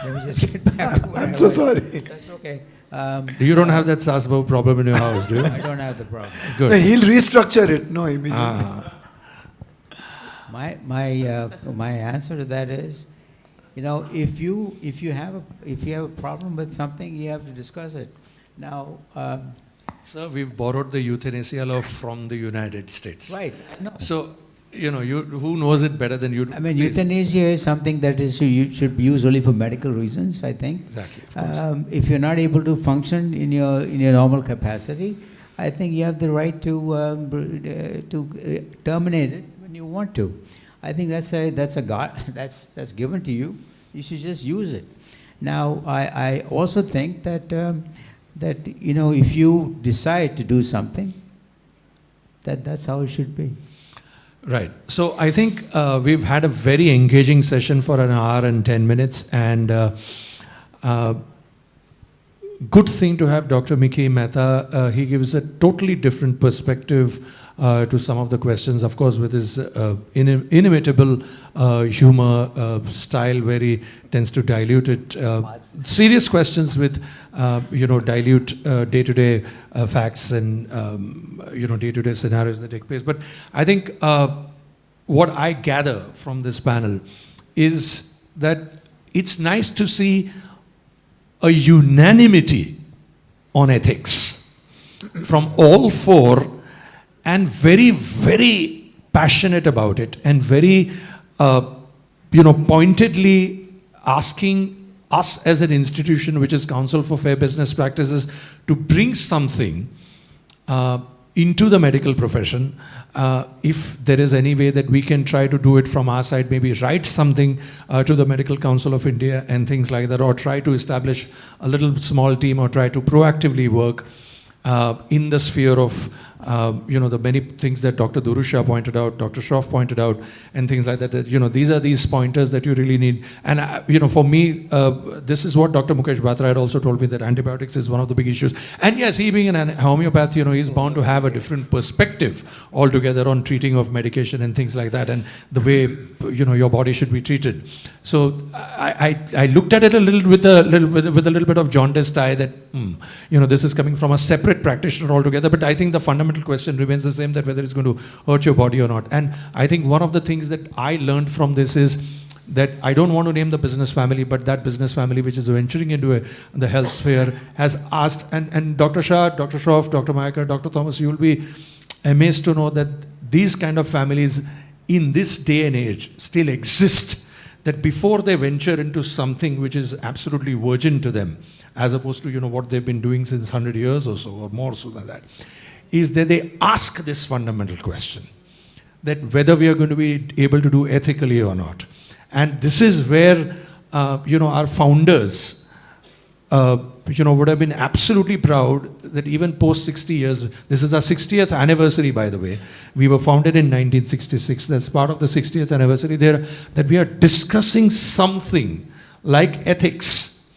Let me just get back to what I'm so sorry. That's okay. You don't have that Sasbo problem in your house, do you? I don't have the problem. No, Good. he'll restructure it. No, immediately. My answer to that is, if you have a problem with something, you have to discuss it. Now, Sir, we've borrowed the euthanasia law from the United States. right? No. So, who knows it better than you? I mean, Please. euthanasia is something that you should be used only for medical reasons, I think. Exactly, of course. If you're not able to function in your normal capacity, I think you have the right to terminate it when you want to. I think that's given to you. You should just use it. Now, I also think that if you decide to do something, that's how it should be. Right. So I think we've had a very engaging session for an hour and 10 minutes, and good thing to have Dr. Mickey Mehta. He gives a totally different perspective to some of the questions, of course, with his inimitable humor style, where he tends to dilute it. Serious questions with, dilute day-to-day facts and, day-to-day scenarios that take place. But I think what I gather from this panel is that it's nice to see a unanimity on ethics from all four, and very, very passionate about it, and very, pointedly asking us as an institution, which is Council for Fair Business Practices, to bring something into the medical profession. If there is any way that we can try to do it from our side, maybe write something to the Medical Council of India and things like that, or try to establish a little small team, or try to proactively work in the sphere of the many things that Dr. Durusha pointed out, Dr. Shroff pointed out, and things like that. These are these pointers that you really need. And, for me, this is what Dr. Mukesh Batra had also told me, that antibiotics is one of the big issues. And yes, he being an homeopath, he's bound to have a different perspective altogether on treating of medication and things like that, and the way, your body should be treated. So I looked at it a little with a little bit of jaundiced eye, that, this is coming from a separate practitioner altogether. But I think the fundamental question remains the same, that whether it's going to hurt your body or not. And I think one of the things that I learned from this is that I don't want to name the business family, but that business family which is venturing into the health sphere has asked, and Dr. Shah, Dr. Shroff, Dr. Mayakar, Dr. Thomas, you will be amazed to know that these kind of families in this day and age still exist, that before they venture into something which is absolutely virgin to them, as opposed to what they've been doing since 100 years or so, or more so than that, is that they ask this fundamental question, that whether we are going to be able to do ethically or not. And this is where, our founders, would have been absolutely proud that even post 60 years, this is our 60th anniversary, by the way. We were founded in 1966. That's part of the 60th anniversary there, that we are discussing something like ethics,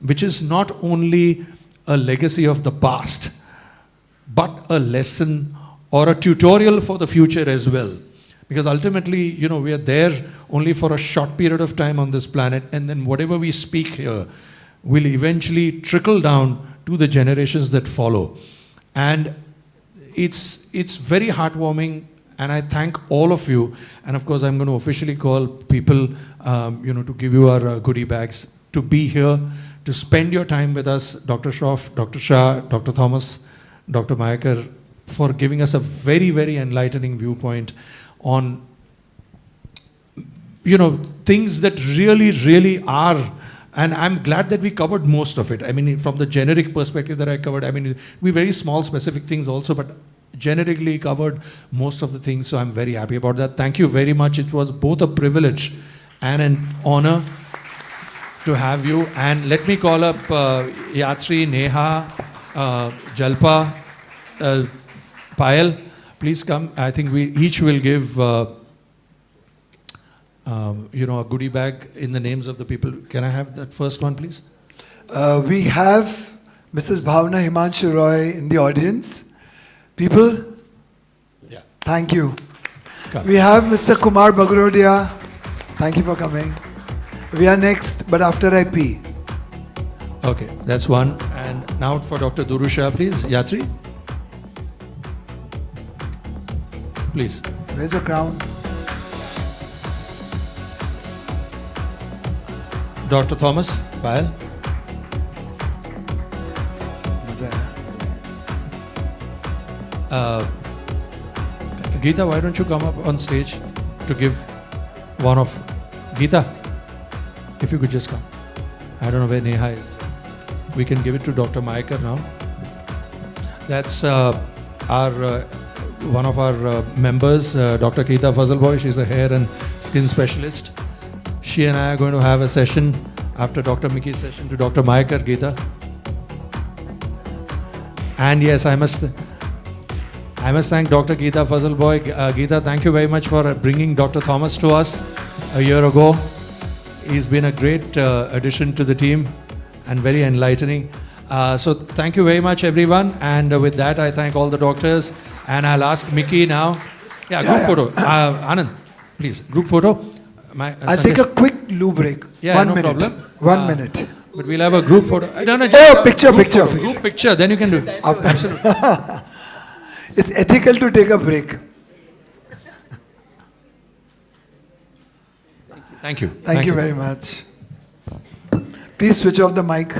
which is not only a legacy of the past, but a lesson or a tutorial for the future as well. Because ultimately, we are there only for a short period of time on this planet, and then whatever we speak here will eventually trickle down to the generations that follow. And it's very heartwarming, and I thank all of you. And of course, I'm going to officially call people, to give you our goodie bags, to be here, to spend your time with us, Dr. Shroff, Dr. Shah, Dr. Thomas, Dr. Mayakar, for giving us a very, very enlightening viewpoint on, things that really, really are. And I'm glad that we covered most of it. I mean, from the generic perspective that I covered, we very small specific things also, but generically covered most of the things. So I'm very happy about that. Thank you very much. It was both a privilege and an honor to have you. And let me call up Yatri, Neha, Jalpa, Payal, please come. I think we each will give, a goodie bag in the names of the people. Can I have that first one, please? We have Mrs. Bhavna Himanshu Roy in the audience. People, Yeah. thank you. Come. We have Mr. Kumar Bagrodia. Thank you for coming. We are next, but after I pee. Okay, that's one. And now for Dr. Durusha, please. Yatri. Please. Where's your crown? Dr. Thomas, Payal. Geeta, why don't you come up on stage to give one of... Geeta, if you could just come. I don't know where Neha is. We can give it to Dr. Maikar now. That's one of our members, Dr. Geeta Fazalboy. She's a hair and skin specialist. She and I are going to have a session after Dr. Mickey's session to Dr. Maikar, Geeta. And yes, I must thank Dr. Geeta Fazalboy. Geeta, thank you very much for bringing Dr. Thomas to us a year ago. He's been a great addition to the team and very enlightening. So thank you very much, everyone. And with that, I thank all the doctors. And I'll ask Mickey now. Yeah, group photo. Anand, please, group photo. I'll take a quick loo break. Yeah, 1 no minute. problem. 1 minute. But we'll have a group photo. No, Picture. Group picture, then you can do it. Absolutely. It's ethical to take a break. Thank you. Thank you very much. Please switch off the mic.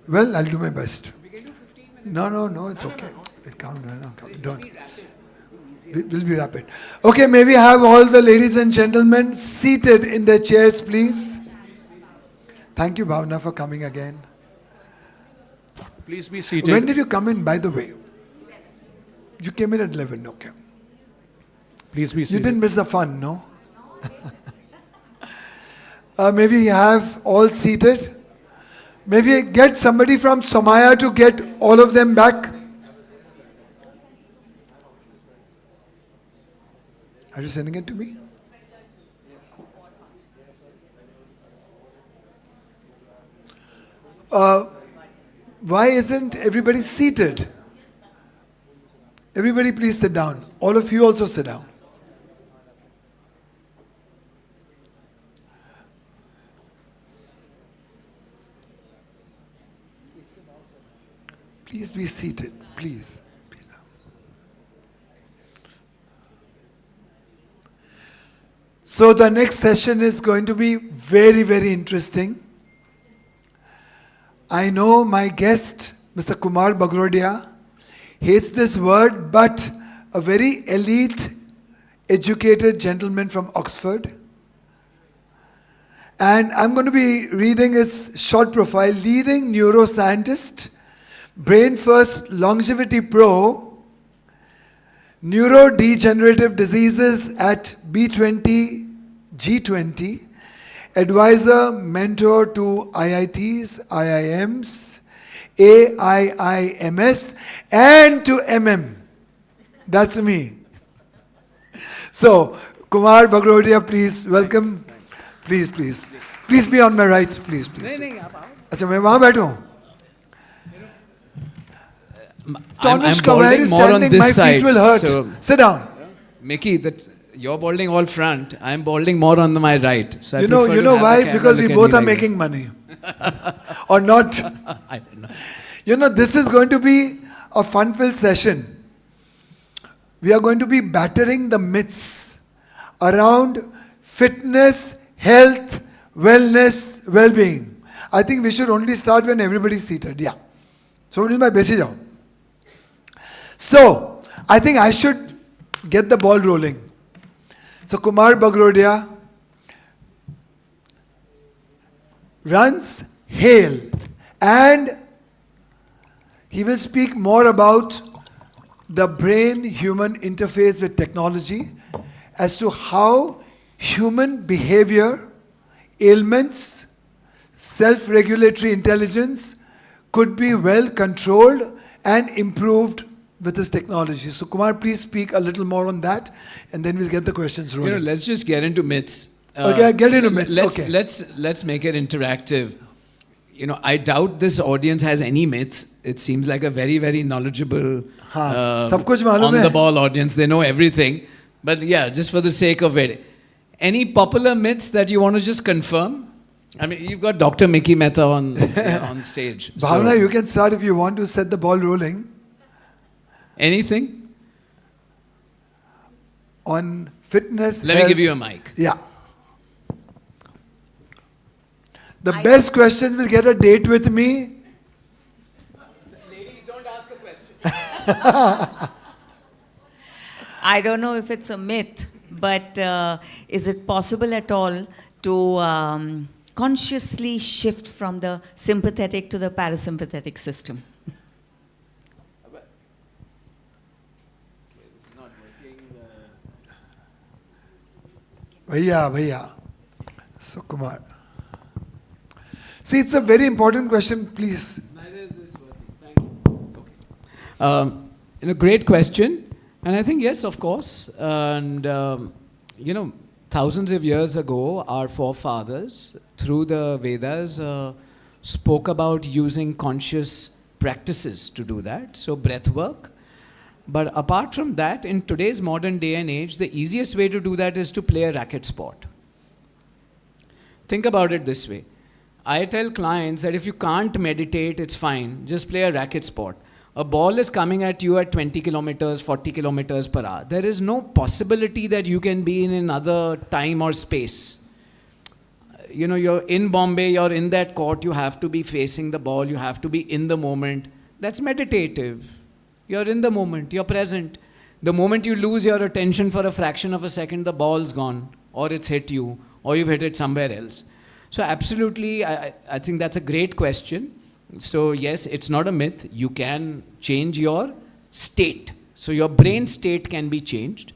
Well, I'll do my best. No, it's okay. Calm down. Don't. We'll be rapid. Okay, may we have all the ladies and gentlemen seated in their chairs, please? Thank you, Bhavna, for coming again. Please be seated. When did you come in, by the way? You came in at 11, okay. Please be You seated. didn't miss the fun, no? May we have all seated? May we get somebody from Somaya to get all of them back? Are you sending it to me? Why isn't everybody seated? Everybody please sit down. All of you also sit down. Please be seated, please. So the next session is going to be very, very interesting. I know my guest, Mr. Kumar Bagrodia, hates this word, but a very elite, educated gentleman from Oxford. And I'm going to be reading his short profile, leading neuroscientist, Brain First Longevity Pro, neurodegenerative diseases at B20, G20, advisor, mentor to IITs, IIMs, AIIMS, and to MM. That's me. So, Kumar Bagrodia, please, welcome. Please. Please be on my right, please. अच्छा मैं वहाँ बैठूँ? Tanushka, where balding is more on standing? this My side. feet will hurt. So, Sit down. Mickey, that you're balding all front. I'm balding more on my right. So I You prefer to know have why? the camera Because we look at both me are like making money. Or not. this. I don't know. You know, this is going to be a fun-filled session. We are going to be battering the myths around fitness, health, wellness, well-being. I think we should only start when everybody's seated. Yeah. So, my basic job. So, I think I should get the ball rolling. So, Kumar Bagrodia runs HAIL, and he will speak more about the brain-human interface with technology as to how human behavior, ailments, self-regulatory intelligence could be well controlled and improved with this technology. So Kumar, please speak a little more on that, and then we'll get the questions rolling. Let's just get into myths. Okay, get into myths. Okay. Let's make it interactive. I doubt this audience has any myths. It seems like a very, very knowledgeable, सब कुछ मालूम है. on-the-ball audience. They know everything. But yeah, just for the sake of it, any popular myths that you want to just confirm? I mean, you've got Dr. Mickey Mehta on stage. Bhavna, so you can start if you want to set the ball rolling anything? on fitness. Let health. me give you a mic. Yeah. The best questions will get a date with me. Ladies, don't ask a question. I don't know if it's a myth, but is it possible at all to consciously shift from the sympathetic to the parasympathetic system? Bhaiya. So Kumar. See, it's a very important question, please. Neither is this working. Thank you. Okay. Great question. And I think, yes, of course. And, thousands of years ago, our forefathers, through the Vedas, spoke about using conscious practices to do that. So, breath work. But apart from that, in today's modern day and age, the easiest way to do that is to play a racket sport. Think about it this way. I tell clients that if you can't meditate, it's fine. Just play a racket sport. A ball is coming at you at 20 kilometers, 40 kilometers per hour. There is no possibility that you can be in another time or space. you're in Bombay, you're in that court, you have to be facing the ball, you have to be in the moment. That's meditative. You're in the moment, you're present. The moment you lose your attention for a fraction of a second, the ball's gone, or it's hit you, or you've hit it somewhere else. So absolutely, I think that's a great question. So yes, it's not a myth. You can change your state. So your brain state can be changed,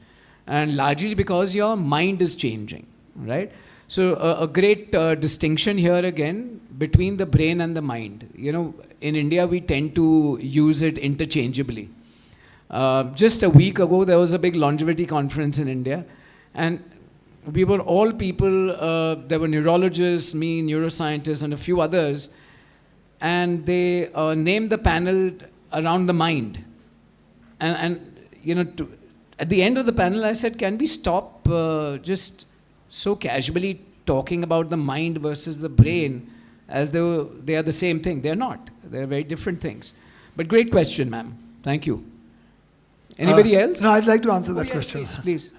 and largely because your mind is changing, right? So a great distinction here again between the brain and the mind. In India we tend to use it interchangeably. Just a week ago there was a big longevity conference in India, and we were all people, there were neurologists, me, neuroscientists, and a few others, and they named the panel around the mind. At the end of the panel, I said, can we stop just so casually talking about the mind versus the brain as though they are the same thing? They're not. They're very different things. But great question, ma'am. Thank you. Anybody else? No, I'd like to answer that yes, question. Please.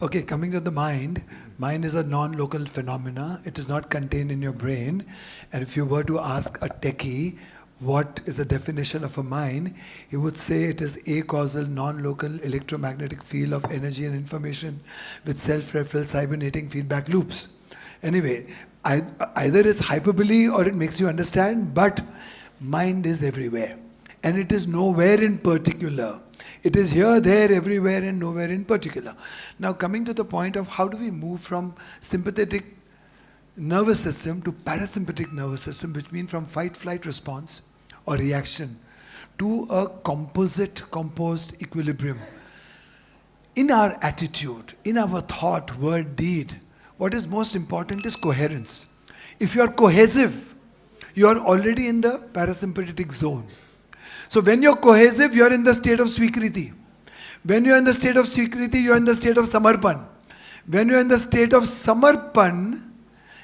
Okay, coming to the mind is a non-local phenomena. It is not contained in your brain. And if you were to ask a techie what is the definition of a mind, he would say it is acausal, non-local electromagnetic field of energy and information with self-referral cybernetic feedback loops. Anyway, either it's hyperbole or it makes you understand, but mind is everywhere. And it is nowhere in particular. It is here, there, everywhere, and nowhere in particular. Now, coming to the point of how do we move from sympathetic nervous system to parasympathetic nervous system, which means from fight-flight response or reaction to a composed equilibrium. In our attitude, in our thought, word, deed, what is most important is coherence. If you are cohesive, you are already in the parasympathetic zone. So when you're cohesive, you're in the state of swikriti. When you're in the state of swikriti, you're in the state of samarpan. When you're in the state of samarpan,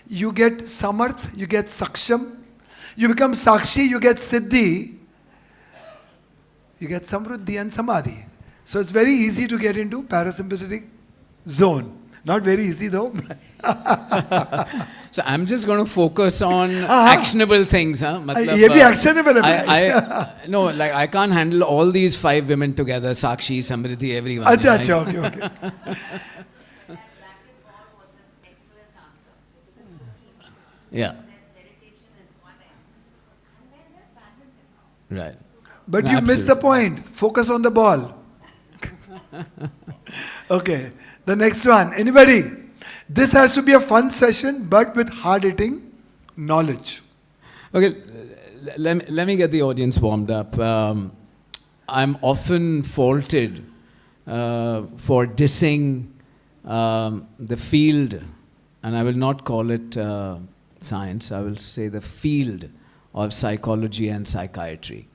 you get samarth, you get saksham, you become sakshi, you get siddhi, you get samruddhi and samadhi. So it's very easy to get into parasympathetic zone. Not very easy though. So I'm just going to focus on actionable things. ये भी actionable है. No, like I can't handle all these 5 women together, Sakshi, Samriddhi, everyone. अच्छा, okay. Yeah. Right. But No, you missed the absolutely. point. Focus on the ball. Okay. The next one. Anybody? This has to be a fun session, but with hard-hitting knowledge. Okay, let me get the audience warmed up. I'm often faulted for dissing the field, and I will not call it science, I will say the field of psychology and psychiatry.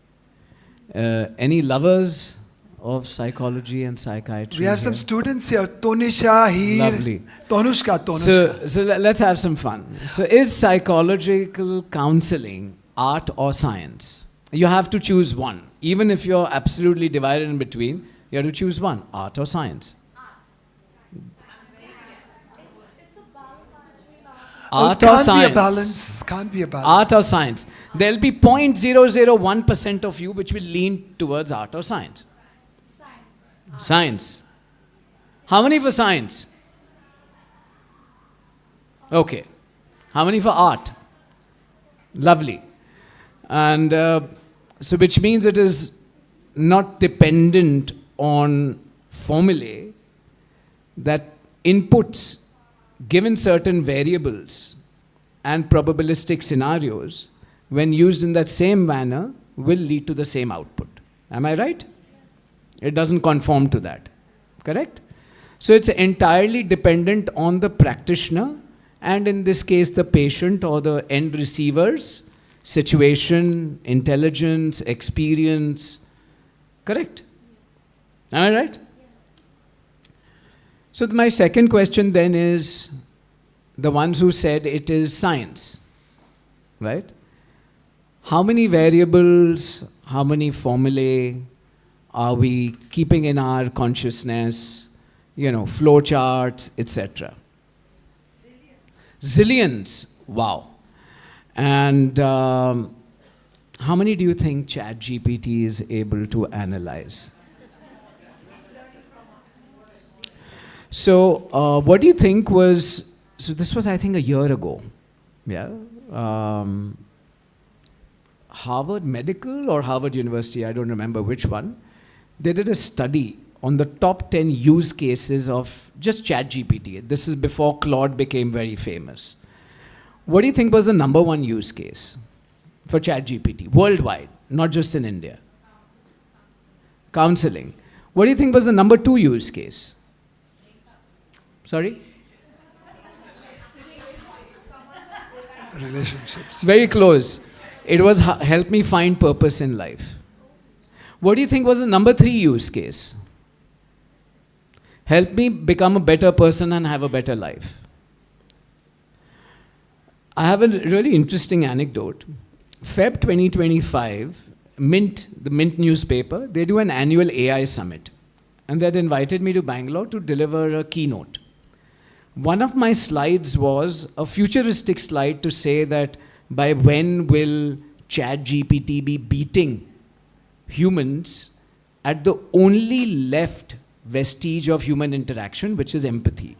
Any lovers of psychology and psychiatry? We have some students here. Tonisha, here. Lovely. Tonushka. So let's have some fun. So is psychological counseling art or science? You have to choose one. Even if you're absolutely divided in between, you have to choose one, art or science. Art or science? Can't be a balance. Art or science. There'll be 0.001% of you which will lean towards art or science. Science. How many for science? Okay. How many for art? Lovely. And so which means it is not dependent on formulae, that inputs given certain variables and probabilistic scenarios, when used in that same manner, will lead to the same output. Am I right? It doesn't conform to that. Correct? So it's entirely dependent on the practitioner, and in this case the patient or the end receiver's situation, intelligence, experience. Correct? Am I right? So my second question then is, the ones who said it is science, right? How many variables, how many formulae are we keeping in our consciousness, flow charts, etc.? Zillions. Wow. And how many do you think ChatGPT is able to analyze? So what do you think was, so this was I think a year ago, yeah? Harvard Medical or Harvard University, I don't remember which one, they did a study on the top 10 use cases of just ChatGPT. This is before Claude became very famous. What do you think was the number one use case for ChatGPT worldwide, not just in India? Counseling. What do you think was the number two use case? Sorry? Relationships. Very close. It was help me find purpose in life. What do you think was the number three use case? Help me become a better person and have a better life. I have a really interesting anecdote. Feb 2025, Mint, the Mint newspaper, they do an annual AI summit. And they had invited me to Bangalore to deliver a keynote. One of my slides was a futuristic slide to say that by when will ChatGPT be beating humans at the only left vestige of human interaction, which is empathy.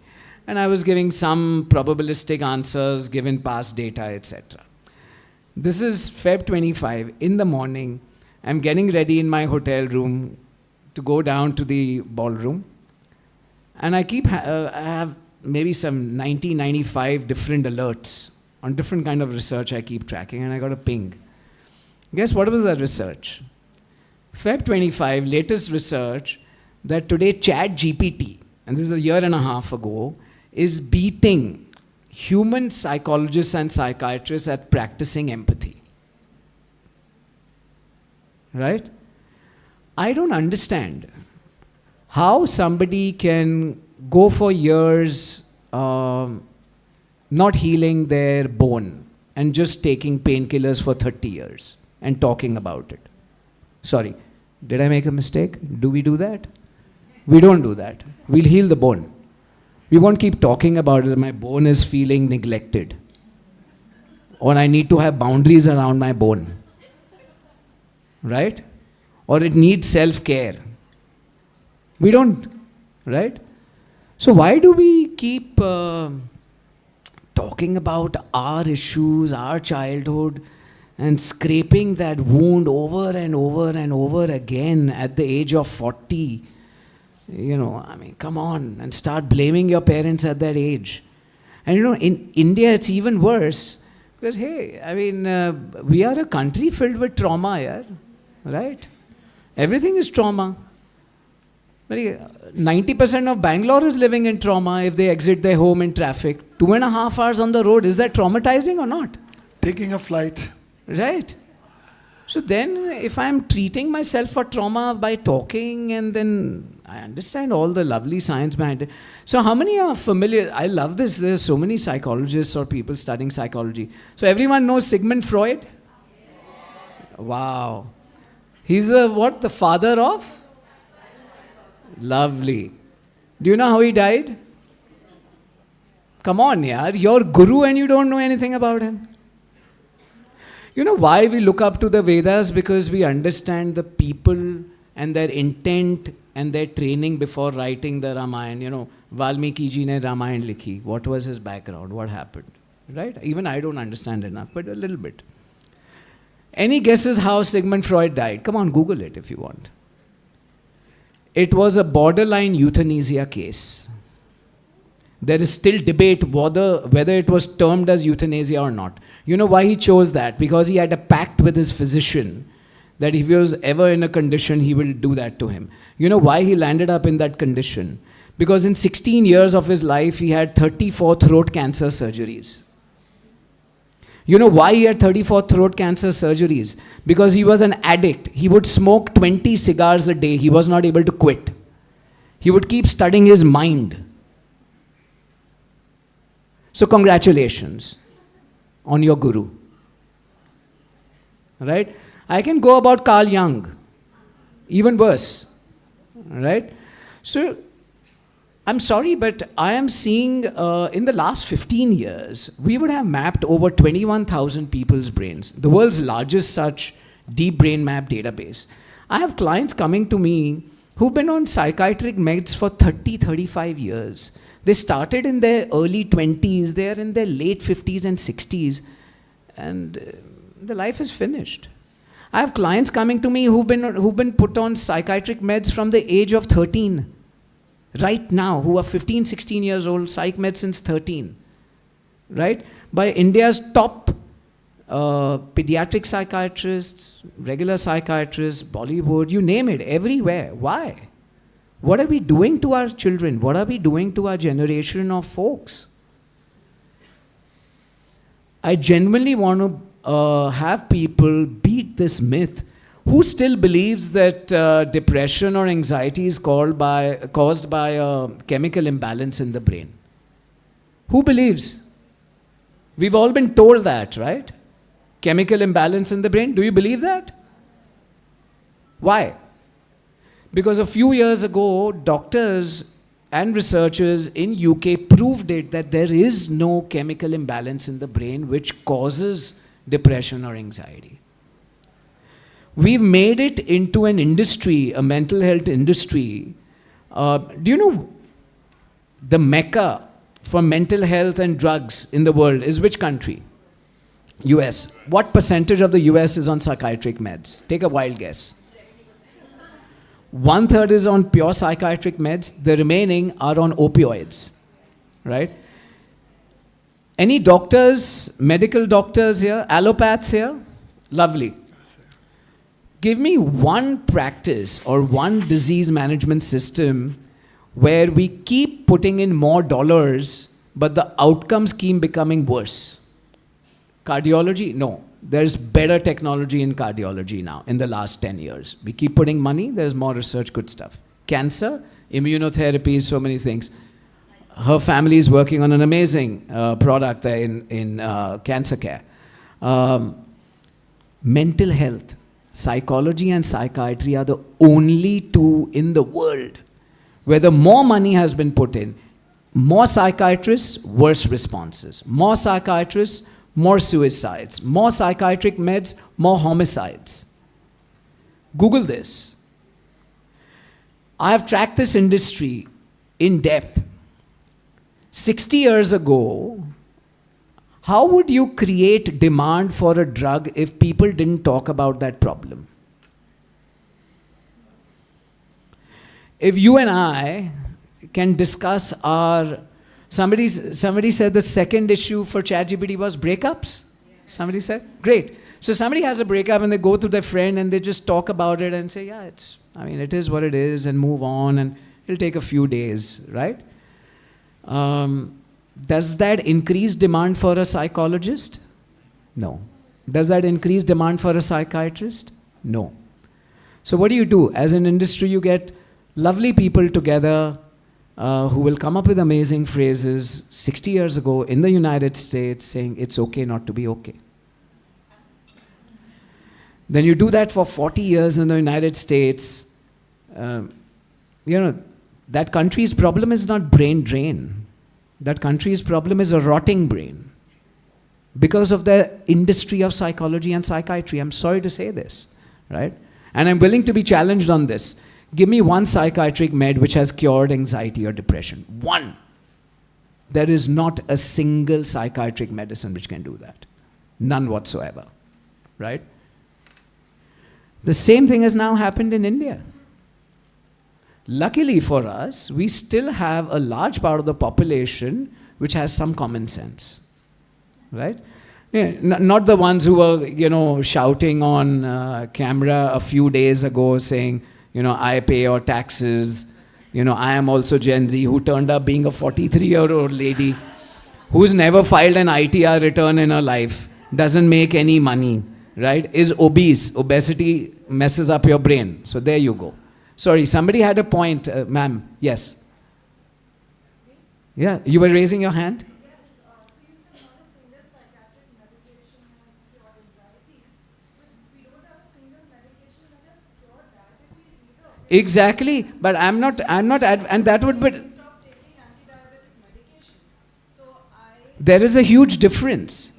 And I was giving some probabilistic answers given past data, etc. This is Feb 25 in the morning. I'm getting ready in my hotel room to go down to the ballroom. And I have maybe some 90, 95 different alerts on different kind of research I keep tracking, and I got a ping. Guess what was the research? Feb 25, latest research, that today ChatGPT, and this is a year and a half ago, is beating human psychologists and psychiatrists at practicing empathy. Right? I don't understand how somebody can go for years not healing their bone and just taking painkillers for 30 years and talking about it. Sorry, did I make a mistake? Do we do that? We don't do that. We'll heal the bone. We won't keep talking about it. My bone is feeling neglected. Or I need to have boundaries around my bone. Right? Or it needs self-care. We don't. Right? So why do we keep talking about our issues, our childhood, and scraping that wound over and over and over again at the age of 40? You know, I mean, come on, and start blaming your parents at that age. And you know, in India, it's even worse. Because, hey, I mean, we are a country filled with trauma, yeah? Right? Everything is trauma. 90% of Bangalore is living in trauma if they exit their home in traffic. 2.5 hours on the road, is that traumatizing or not? Taking a flight. Right. So then if I'm treating myself for trauma by talking, and then I understand all the lovely science behind it. So how many are familiar? I love this. There's so many psychologists or people studying psychology. So everyone knows Sigmund Freud? Wow. He's the what? The father of? Lovely. Do you know how he died? Come on, yaar. Your guru and you don't know anything about him. You know why we look up to the Vedas? Because we understand the people and their intent and their training before writing the Ramayana. You know, Valmiki ji ne Ramayana likhi. What was his background? What happened? Right? Even I don't understand enough, but a little bit. Any guesses how Sigmund Freud died? Come on, Google it if you want. It was a borderline euthanasia case. There is still debate whether it was termed as euthanasia or not. You know why he chose that? Because he had a pact with his physician that if he was ever in a condition, he will do that to him. You know why he landed up in that condition? Because in 16 years of his life, he had 34 throat cancer surgeries. You know why he had 34 throat cancer surgeries? Because he was an addict. He would smoke 20 cigars a day. He was not able to quit. He would keep studying his mind. So congratulations on your guru. Right? I can go about Carl Jung. Even worse. Right? So I'm sorry, but I am seeing in the last 15 years, we would have mapped over 21,000 people's brains, the world's largest such deep brain map database. I have clients coming to me who've been on psychiatric meds for 30, 35 years. They started in their early 20s, they're in their late 50s and 60s, and the life is finished. I have clients coming to me who've been put on psychiatric meds from the age of 13. Right now, who are 15, 16 years old, psych med since 13, right? By India's top pediatric psychiatrists, regular psychiatrists, Bollywood, you name it, everywhere. Why? What are we doing to our children? What are we doing to our generation of folks? I genuinely want to have people beat this myth. Who still believes that depression or anxiety is caused by a chemical imbalance in the brain? Who believes? We've all been told that, right? Chemical imbalance in the brain. Do you believe that? Why? Because a few years ago, doctors and researchers in UK proved it that there is no chemical imbalance in the brain which causes depression or anxiety. We've made it into an industry, a mental health industry. Do you know the mecca for mental health and drugs in the world is which country? US. What percentage of the US is on psychiatric meds? Take a wild guess. 1/3 is on pure psychiatric meds. The remaining are on opioids, right? Any doctors, medical doctors here, allopaths here? Lovely. Give me one practice or one disease management system where we keep putting in more dollars, but the outcomes keep becoming worse. Cardiology? No. There's better technology in cardiology now in the last 10 years. We keep putting money, there's more research, good stuff. Cancer, immunotherapy, so many things. Her family is working on an amazing product there in cancer care. Mental health. Psychology and psychiatry are the only two in the world where the more money has been put in, more psychiatrists, worse responses. More psychiatrists, more suicides. More psychiatric meds, more homicides. Google this. I have tracked this industry in depth. 60 years ago, how would you create demand for a drug if people didn't talk about that problem? If you and I can discuss our... Somebody said the second issue for ChatGPT was breakups. Somebody said? Great. So somebody has a breakup and they go to their friend and they just talk about it and say, yeah, it is what it is, and move on, and it'll take a few days, right? Does that increase demand for a psychologist? No. Does that increase demand for a psychiatrist? No. So what do? As an industry, you get lovely people together who will come up with amazing phrases 60 years ago in the United States saying it's okay not to be okay. Then you do that for 40 years in the United States. That country's problem is not brain drain. That country's problem is a rotting brain because of the industry of psychology and psychiatry. I'm sorry to say this, right? And I'm willing to be challenged on this. Give me one psychiatric med which has cured anxiety or depression. One. There is not a single psychiatric medicine which can do that. None whatsoever, right? The same thing has now happened in India. Luckily for us, we still have a large part of the population which has some common sense, right? Yeah, not the ones who were, shouting on camera a few days ago saying, I pay your taxes, I am also Gen Z, who turned up being a 43-year-old lady who's never filed an ITR return in her life, doesn't make any money, right? Is obese. Obesity messes up your brain. So there you go. Sorry, somebody had a point, ma'am. Yes. Yeah, you were raising your hand? Exactly, but I'm not, and that would be... there is a huge difference.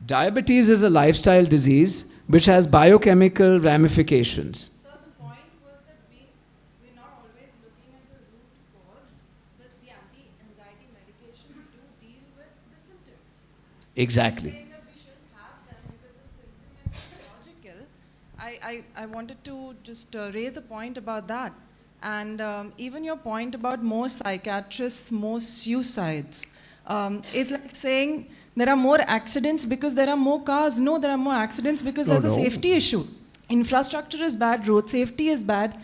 Diabetes is a lifestyle disease which has biochemical ramifications. So the point was that we're not always looking at the root cause, but the anti-anxiety medications do deal with the symptom. Exactly. Saying that we shouldn't have them because the symptom is psychological. I wanted to just raise a point about that. And even your point about more psychiatrists, more suicides, is like saying there are more accidents because there are more cars. No, there are more accidents because there's a safety issue. Infrastructure is bad, road safety is bad.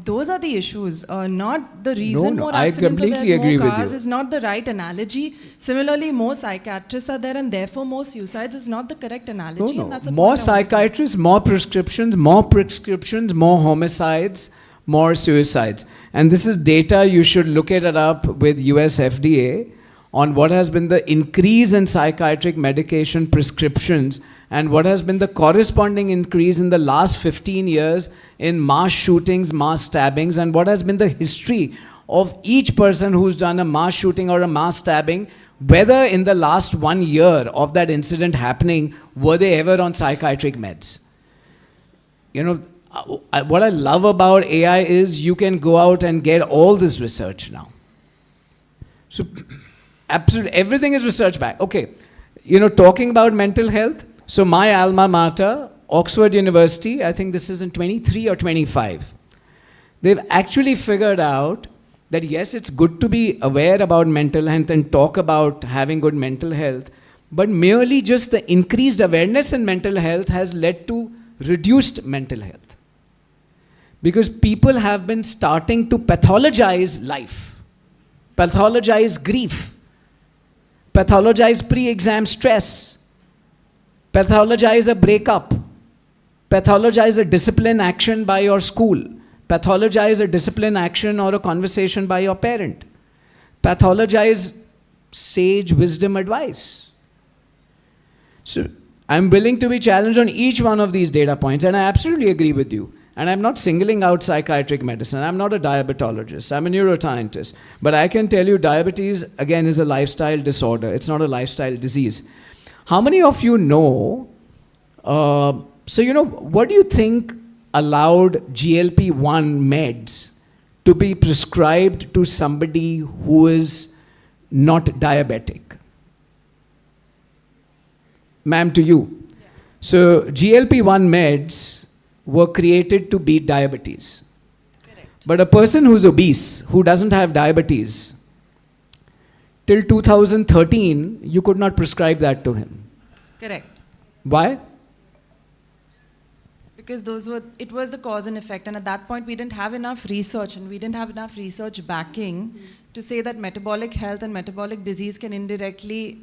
Those are the issues, not the reason more I accidents or completely there's agree more with cars you. is not the right analogy. Similarly, more psychiatrists are there and therefore more suicides is not the correct analogy. And that's a More point I want to make. psychiatrists, more prescriptions, more homicides, more suicides. And this is data, you should look it up with US FDA on what has been the increase in psychiatric medication prescriptions and what has been the corresponding increase in the last 15 years in mass shootings, mass stabbings, and what has been the history of each person who's done a mass shooting or a mass stabbing, whether in the last 1 year of that incident happening, were they ever on psychiatric meds? You know, what I love about AI is you can go out and get all this research now. So, absolutely, everything is research back. Okay, you know, talking about mental health, so my alma mater, Oxford University, I think this is in 23 or 25. They've actually figured out that yes, it's good to be aware about mental health and talk about having good mental health, but merely just the increased awareness in mental health has led to reduced mental health. Because people have been starting to pathologize life, pathologize grief, pathologize pre-exam stress, pathologize a breakup, pathologize a discipline action by your school, pathologize a discipline action or a conversation by your parent, pathologize sage wisdom advice. So I'm willing to be challenged on each one of these data points, and I absolutely agree with you. And I'm not singling out psychiatric medicine. I'm not a diabetologist. I'm a neuroscientist. But I can tell you diabetes, again, is a lifestyle disorder. It's not a lifestyle disease. How many of you know, what do you think allowed GLP-1 meds to be prescribed to somebody who is not diabetic? Ma'am, to you. Yeah. So GLP-1 meds were created to beat diabetes. Correct. But a person who's obese, who doesn't have diabetes, till 2013, you could not prescribe that to him. Correct. Why? Because it was the cause and effect, and at that point we didn't have enough research, and we didn't have enough research backing to say that metabolic health and metabolic disease can indirectly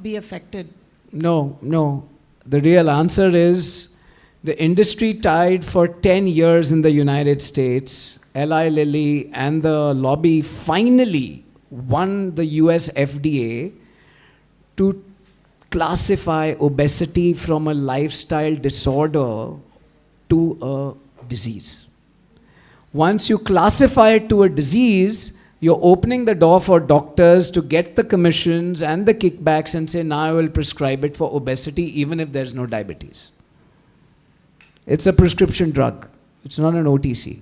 be affected. No. The real answer is the industry tried for 10 years in the United States. Eli Lilly and the lobby finally won the US FDA to classify obesity from a lifestyle disorder to a disease. Once you classify it to a disease, you're opening the door for doctors to get the commissions and the kickbacks and say, now I will prescribe it for obesity even if there's no diabetes. It's a prescription drug. It's not an OTC.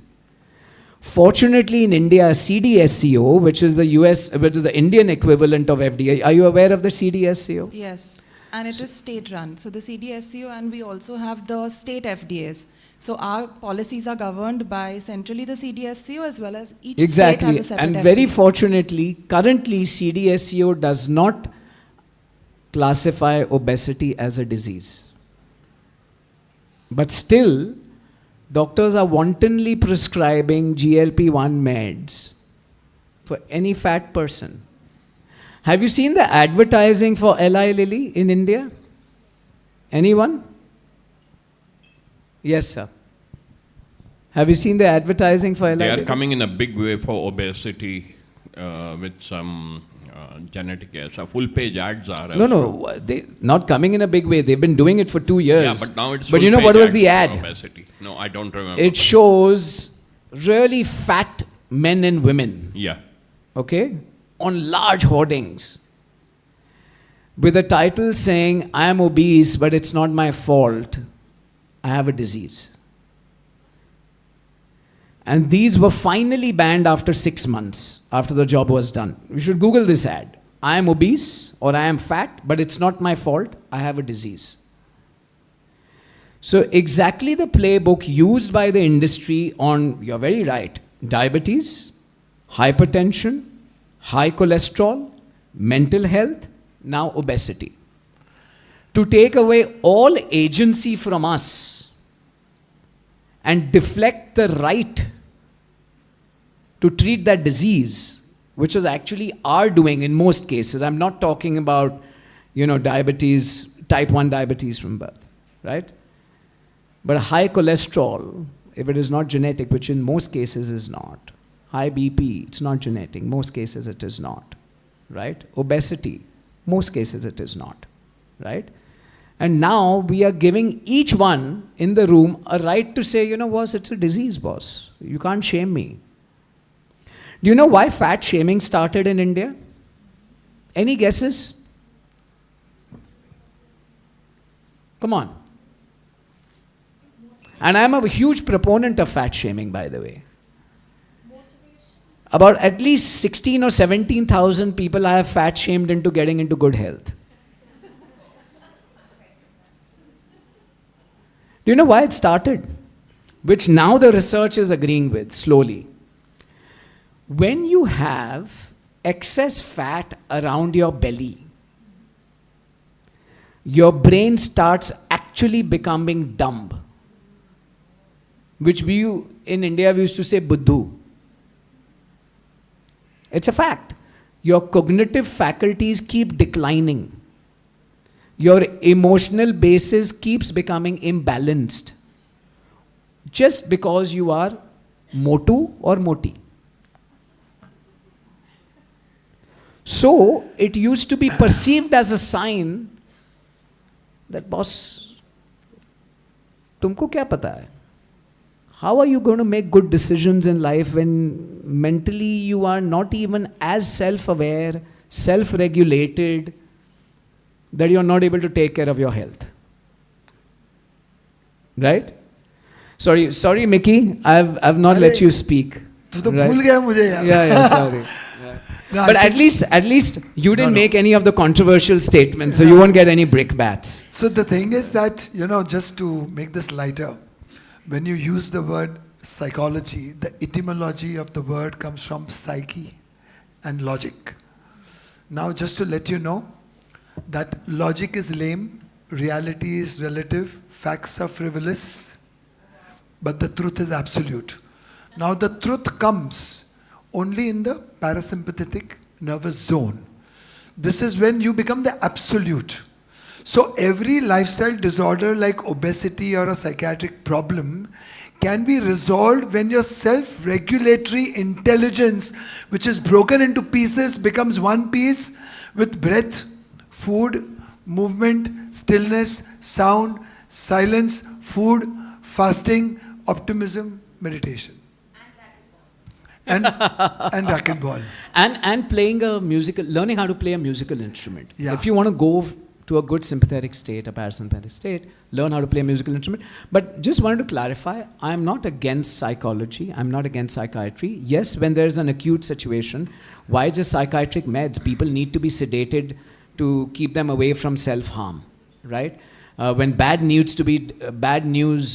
Fortunately, in India, CDSCO, which is the Indian equivalent of FDA. Are you aware of the CDSCO? Yes, and it is state-run. So the CDSCO, and we also have the state FDAs. So our policies are governed by centrally the CDSCO as well as each state has a separate And FDA. very fortunately, currently CDSCO does not classify obesity as a disease. But still, doctors are wantonly prescribing GLP-1 meds for any fat person. Have you seen the advertising for Eli Lilly in India? Anyone? Yes, sir. Have you seen the advertising for Eli They Lilly? are coming in a big way for obesity with some genetic full-page ads are. No, they not coming in a big way. They've been doing it for 2 years. Yeah, but now it's But you know what was the ad? Obesity. No, I don't remember. It shows really fat men and women, Yeah. okay, on large hoardings. with a title saying, I am obese, but it's not my fault. I have a disease. And these were finally banned after 6 months, after the job was done. You should Google this ad. I am obese or I am fat, but it's not my fault. I have a disease. So exactly the playbook used by the industry on, you're very right, diabetes, hypertension, high cholesterol, mental health, now obesity. To take away all agency from us and deflect the right to treat that disease, which is actually our doing in most cases. I'm not talking about, diabetes, type 1 diabetes from birth, right? But high cholesterol, if it is not genetic, which in most cases is not. High BP, it's not genetic. Most cases it is not, right? Obesity, most cases it is not, right? And now we are giving each one in the room a right to say, boss, it's a disease, boss. You can't shame me. Do you know why fat shaming started in India? Any guesses? Come on. And I'm a huge proponent of fat shaming, by the way. About at least 16 or 17,000 people I have fat shamed into getting into good health. Do you know why it started? Which now the research is agreeing with, slowly. When you have excess fat around your belly, your brain starts actually becoming dumb. Which in India we used to say buddhu. It's a fact. Your cognitive faculties keep declining. Your emotional basis keeps becoming imbalanced. Just because you are motu or moti. So, it used to be perceived as a sign that, boss, tumko kya pata hai? How are you going to make good decisions in life when mentally you are not even as self-aware, self-regulated, that you are not able to take care of your health? Right? Sorry, Mickey, I've not let you speak. तू तो भूल गया मुझे यार. Yeah, sorry. Yeah. No, But I at least you didn't No. make any of the controversial statements, so you won't get any brickbats. So the thing is that, just to make this lighter, when you use the word psychology, the etymology of the word comes from psyche and logic. Now, just to let you know that logic is lame, reality is relative, facts are frivolous, but the truth is absolute. Now, the truth comes only in the parasympathetic nervous zone. This is when you become the absolute. So every lifestyle disorder like obesity or a psychiatric problem can be resolved when your self-regulatory intelligence, which is broken into pieces, becomes one piece with breath, food, movement, stillness, sound, silence, food, fasting, optimism, meditation. And racquetball. And playing learning how to play a musical instrument. Yeah. If you want to go to a good sympathetic state, a parasympathetic state, learn how to play a musical instrument. But just wanted to clarify, I'm not against psychology, I'm not against psychiatry. Yes, when there's an acute situation, why just psychiatric meds? People need to be sedated to keep them away from self-harm, right? When bad news,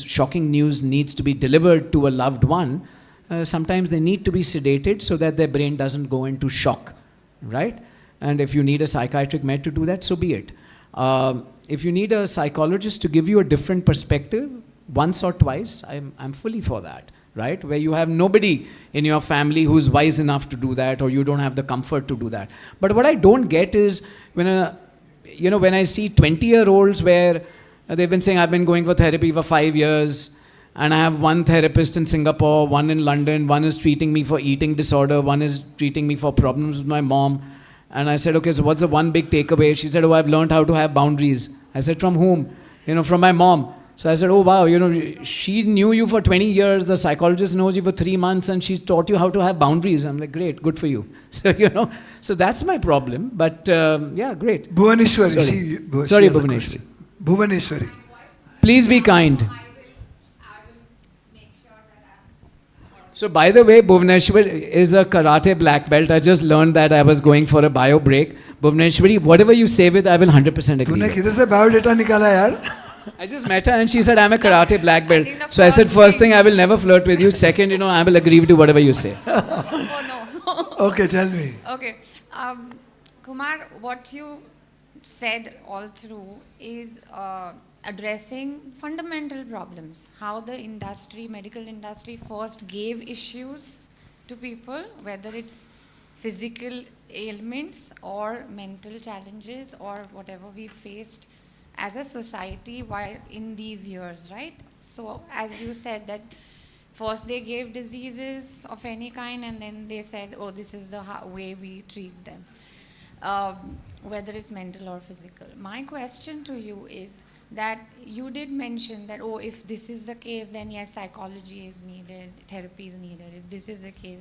shocking news needs to be delivered to a loved one, sometimes they need to be sedated so that their brain doesn't go into shock, right? And if you need a psychiatric med to do that, so be it. If you need a psychologist to give you a different perspective, once or twice, I'm fully for that, right? Where you have nobody in your family who's wise enough to do that, or you don't have the comfort to do that. But what I don't get is when I see 20-year-olds where they've been saying, I've been going for therapy for 5 years, and I have one therapist in Singapore, one in London, one is treating me for eating disorder, one is treating me for problems with my mom. And I said, okay, so what's the one big takeaway? She said, oh, I've learned how to have boundaries. I said, from whom? From my mom. So I said, oh wow, she knew you for 20 years, the psychologist knows you for 3 months, and she taught you how to have boundaries. I'm like, great, good for you. So, so that's my problem. But yeah, great. Bhuvaneshwari. Sorry, She has a Bhuvaneshwari. question. Bhuvaneshwari. Please be kind. So by the way, Bhuvaneshwari is a karate black belt. I just learned that I was going for a bio break. Bhuvaneshwari, whatever you say with, I will 100% agree तूने with. किधर से biodata निकाला यार? I just met her and she said, I'm a karate black belt. So I said, first thing, I will never flirt with you. Second, I will agree to whatever you say. Oh no. Okay, tell me. Okay. Kumar, what you said all through is addressing fundamental problems. How the industry, medical industry, first gave issues to people, whether it's physical ailments or mental challenges or whatever we faced as a society while in these years, right? So as you said that first they gave diseases of any kind and then they said, oh, this is the way we treat them, whether it's mental or physical. My question to you is that you did mention that, oh, if this is the case, then yes, psychology is needed, therapy is needed, if this is the case.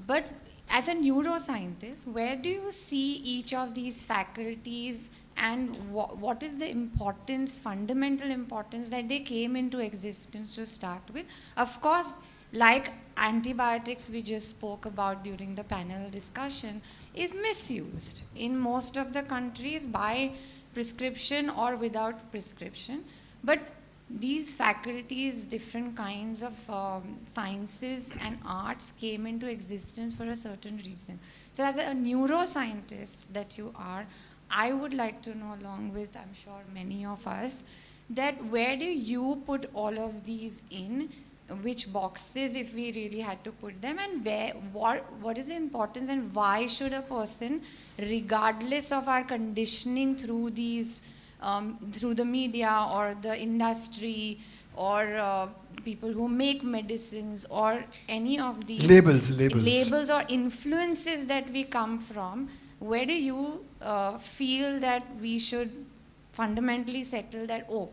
But as a neuroscientist, where do you see each of these faculties and what is the importance, fundamental importance that they came into existence to start with? Of course, like antibiotics we just spoke about during the panel discussion, is misused in most of the countries by prescription or without prescription. But these faculties, different kinds of sciences and arts came into existence for a certain reason. So as a neuroscientist that you are, I would like to know, along with, I'm sure, many of us, that where do you put all of these in, which boxes if we really had to put them, and what is the importance and why should a person, regardless of our conditioning through these, through the media or the industry or people who make medicines or any of these labels or influences that we come from, where do you feel that we should fundamentally settle that, oh,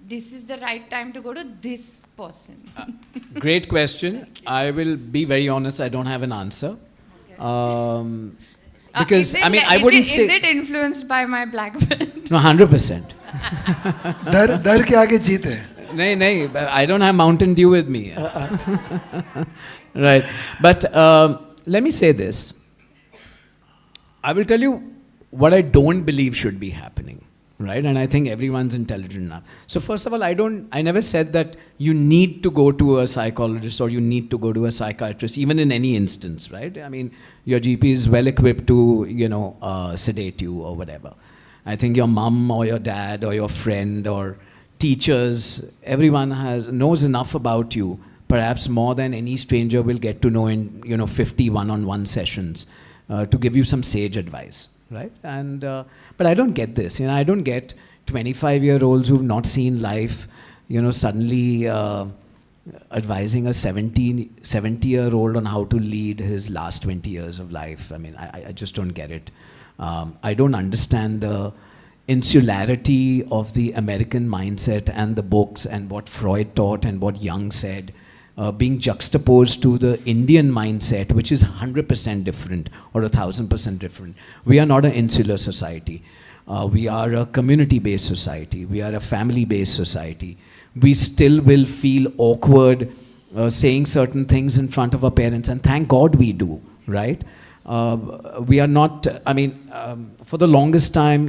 this is the right time to go to this person? Great question. I will be very honest, I don't have an answer. Because, I wouldn't say... Is it influenced by my black belt? No, 100%. डर के आगे जीत है. No, I don't have Mountain Dew with me. Right. But let me say this. I will tell you what I don't believe should be happening, right? And I think everyone's intelligent enough. So first of all, I never said that you need to go to a psychologist or you need to go to a psychiatrist, even in any instance, right? I mean, your GP is well equipped to, sedate you or whatever. I think your mom or your dad or your friend or teachers, everyone knows enough about you, perhaps more than any stranger will get to know in, 50 one-on-one sessions. To give you some sage advice, right? And but I don't get this. I don't get 25-year-olds who've not seen life, suddenly advising a 70-year-old on how to lead his last 20 years of life. I mean, I just don't get it. I don't understand the insularity of the American mindset and the books and what Freud taught and what Jung said. Being juxtaposed to the Indian mindset, which is 100% different or 1,000% different. We are not an insular society. We are a community-based society. We are a family-based society. We still will feel awkward saying certain things in front of our parents, and thank God we do, right? We are not, for the longest time,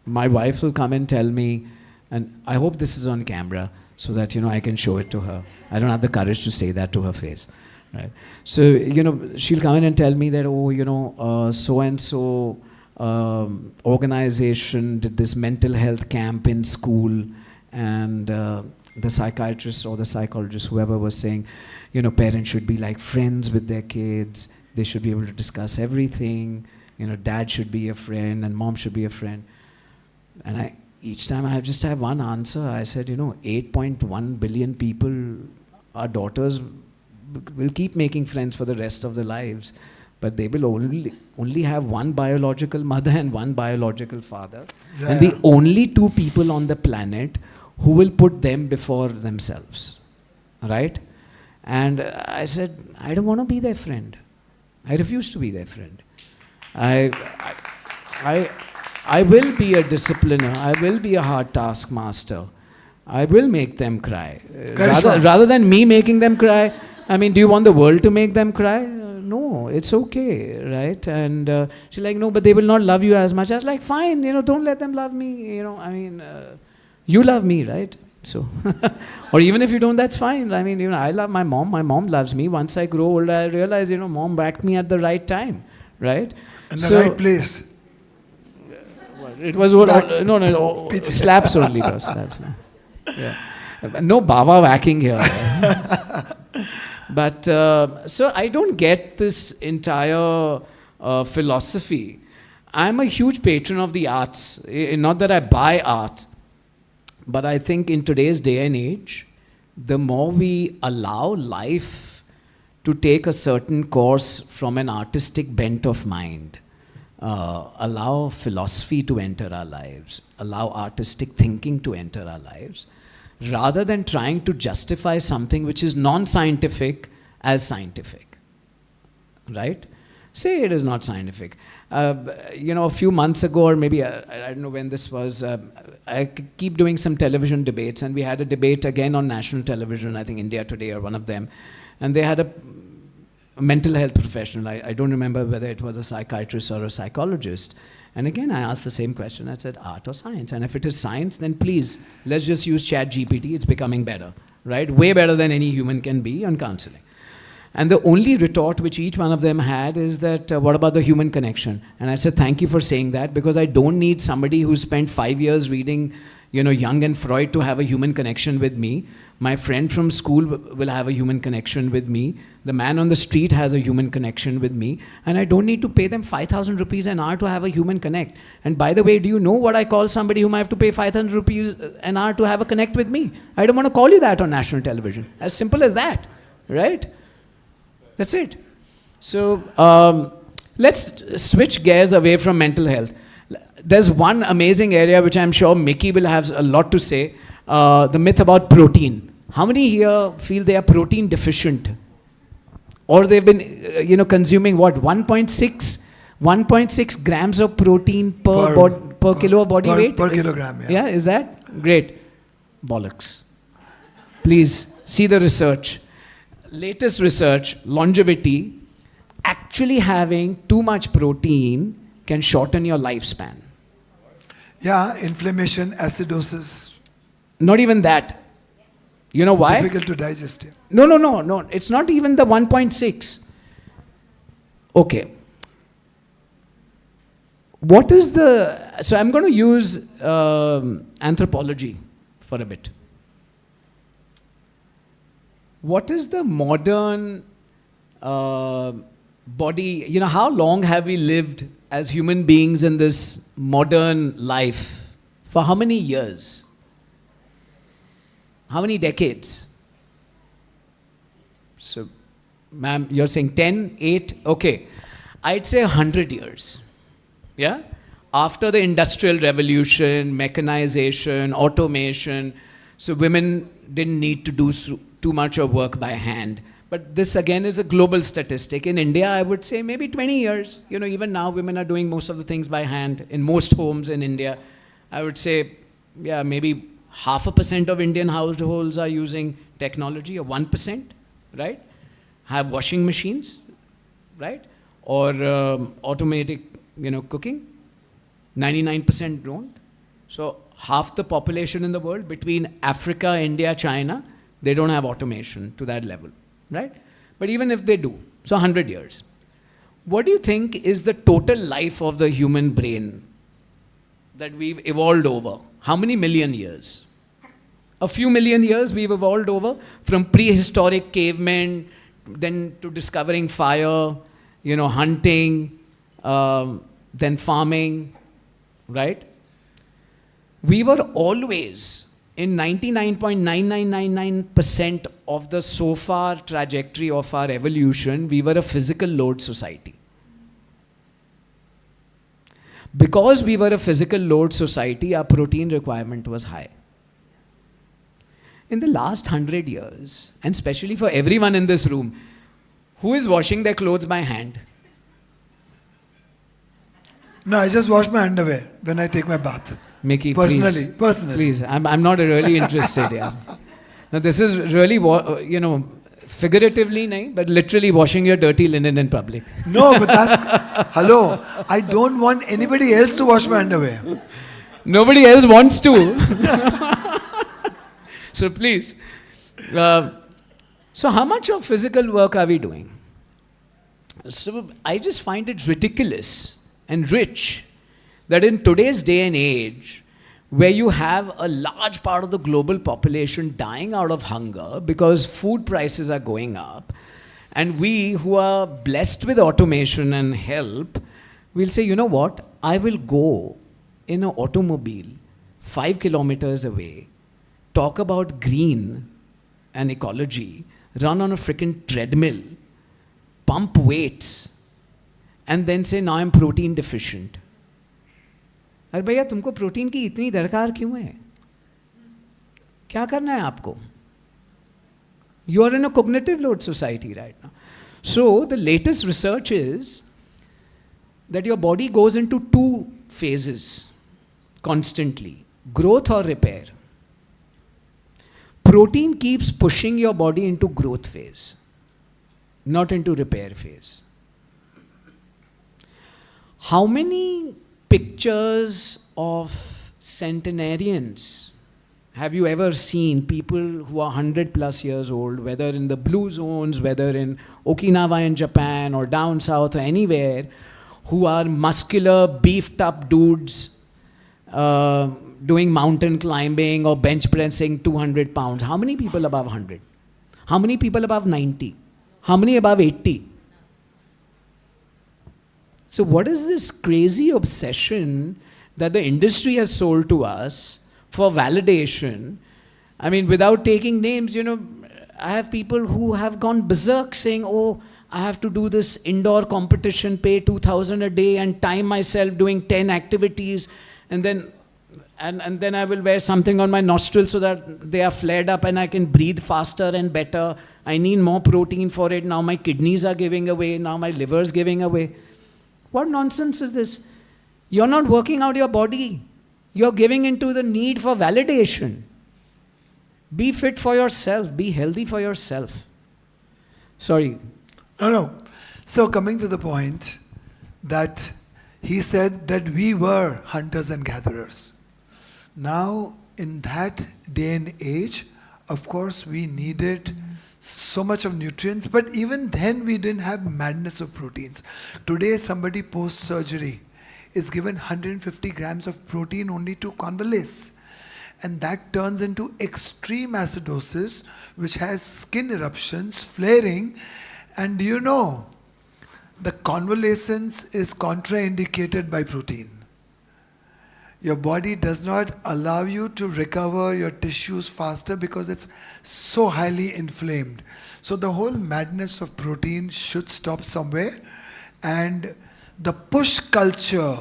my wife will come and tell me, and I hope this is on camera, so that, I can show it to her. I don't have the courage to say that to her face, right? So, she'll come in and tell me that, oh, so-and-so organization did this mental health camp in school, and the psychiatrist or the psychologist, whoever was saying, parents should be like friends with their kids. They should be able to discuss everything. Dad should be a friend and mom should be a friend. And each time I just have one answer. I said, 8.1 billion people, our daughters will keep making friends for the rest of their lives. but they will only have one biological mother and one biological father, Yeah, and the only two people on the planet who will put them before themselves, right? And I said, I don't want to be their friend. I refuse to be their friend. I will be a discipliner. I will be a hard taskmaster. I will make them cry. Rather than me making them cry, I mean, do you want the world to make them cry? No, it's okay, right? And she's like, no, but they will not love you as much. I was like, fine, don't let them love me. You love me, right? So, or even if you don't, that's fine. I mean, I love my mom. My mom loves me. Once I grow older, I realize, mom backed me at the right time, right? In the right place. It was no, slaps only, bro, slaps. Yeah. No baba whacking here. But so I don't get this entire philosophy. I'm a huge patron of the arts. Not that I buy art, but I think in today's day and age, the more we allow life to take a certain course from an artistic bent of mind, allow philosophy to enter our lives, allow artistic thinking to enter our lives, rather than trying to justify something which is non-scientific as scientific, right? Say it is not scientific. A few months ago, or maybe, I don't know when this was, I keep doing some television debates, and we had a debate again on national television, I think India Today or one of them, and they had a mental health professional. I don't remember whether it was a psychiatrist or a psychologist. And again, I asked the same question. I said, art or science? And if it is science, then please, let's just use Cfbp. It's becoming better, right? Way better than any human can be on counseling. And the only retort which each one of them had is that, what about the human connection? And I said, thank you for saying that, because I don't need somebody who spent 5 years reading, Jung and Freud to have a human connection with me. My friend from school will have a human connection with me. The man on the street has a human connection with me. And I don't need to pay them 5,000 rupees an hour to have a human connect. And by the way, do you know what I call somebody whom I have to pay 5,000 rupees an hour to have a connect with me? I don't want to call you that on national television. As simple as that, right? That's it. So let's switch gears away from mental health. There's one amazing area which I'm sure Mickey will have a lot to say. The myth about protein. How many here feel they are protein deficient? Or they've been, consuming what, 1.6 grams of protein per kilo of body weight? Per kilogram, yeah. Yeah, is that? Great. Bollocks. Please, see the research. Latest research, longevity, actually having too much protein can shorten your lifespan. Yeah, inflammation, acidosis. Not even that. You know why? Difficult to digest. Yeah. No. It's not even the 1.6. Okay. What is so I'm going to use anthropology for a bit. What is the modern body, how long have we lived as human beings in this modern life? For how many years? How many decades? So, ma'am, you're saying 10, 8, okay. I'd say 100 years. Yeah? After the Industrial Revolution, mechanization, automation, so women didn't need to do too much of work by hand. But this again is a global statistic. In India, I would say maybe 20 years. Even now women are doing most of the things by hand in most homes in India. I would say, yeah, maybe 0.5% of Indian households are using technology, or 1%, right? Have washing machines, right? Or automatic, cooking. 99% don't. So half the population in the world between Africa, India, China, they don't have automation to that level, right? But even if they do, so 100 years. What do you think is the total life of the human brain that we've evolved over? How many million years? A few million years we've evolved over, from prehistoric cavemen, then to discovering fire, hunting, then farming, right? We were always, in 99.9999% of the so far trajectory of our evolution, we were a physical load society. Because we were a physical load society, our protein requirement was high. In the last 100 years, and especially for everyone in this room, who is washing their clothes by hand? No, I just wash my underwear when I take my bath. Mickey, Personally, please. personally. Please, I'm not really interested, yeah. Now this is really, figuratively, nahi, but literally washing your dirty linen in public. No, but that's, hello, I don't want anybody else to wash my underwear. Nobody else wants to. So please. So how much of physical work are we doing? So I just find it ridiculous and rich that in today's day and age, where you have a large part of the global population dying out of hunger because food prices are going up, and we who are blessed with automation and help, we'll say, you know what, I will go in an automobile 5 kilometers away, talk about green and ecology, run on a freaking treadmill, pump weights, and then say, now I'm protein deficient. अरे भैया तुमको protein की इतनी दरकार क्यों है? क्या करना है आपको? You are in a cognitive load society right now. So the latest research is that your body goes into 2 phases constantly, growth or repair. Protein keeps pushing your body into growth phase, not into repair phase. How many pictures of centenarians have you ever seen, people who are 100 plus years old, whether in the blue zones, whether in Okinawa in Japan or down south or anywhere, who are muscular, beefed up dudes doing mountain climbing or bench pressing 200 pounds? How many people above 100? How many people above 90? How many above 80? So what is this crazy obsession that the industry has sold to us for validation? I mean, without taking names, I have people who have gone berserk saying, oh, I have to do this indoor competition, pay 2,000 a day and time myself doing 10 activities, and then I will wear something on my nostrils so that they are flared up and I can breathe faster and better. I need more protein for it. Now my kidneys are giving away. Now my liver is giving away. What nonsense is this? You're not working out your body. You're giving into the need for validation. Be fit for yourself. Be healthy for yourself. Sorry. No. So coming to the point that he said that we were hunters and gatherers. Now, in that day and age, of course, we needed so much of nutrients, but even then we didn't have madness of proteins. Today, somebody post-surgery is given 150 grams of protein only to convalesce. And that turns into extreme acidosis, which has skin eruptions, flaring. And do you know, the convalescence is contraindicated by protein. Your body does not allow you to recover your tissues faster because it's so highly inflamed. So the whole madness of protein should stop somewhere. And the push culture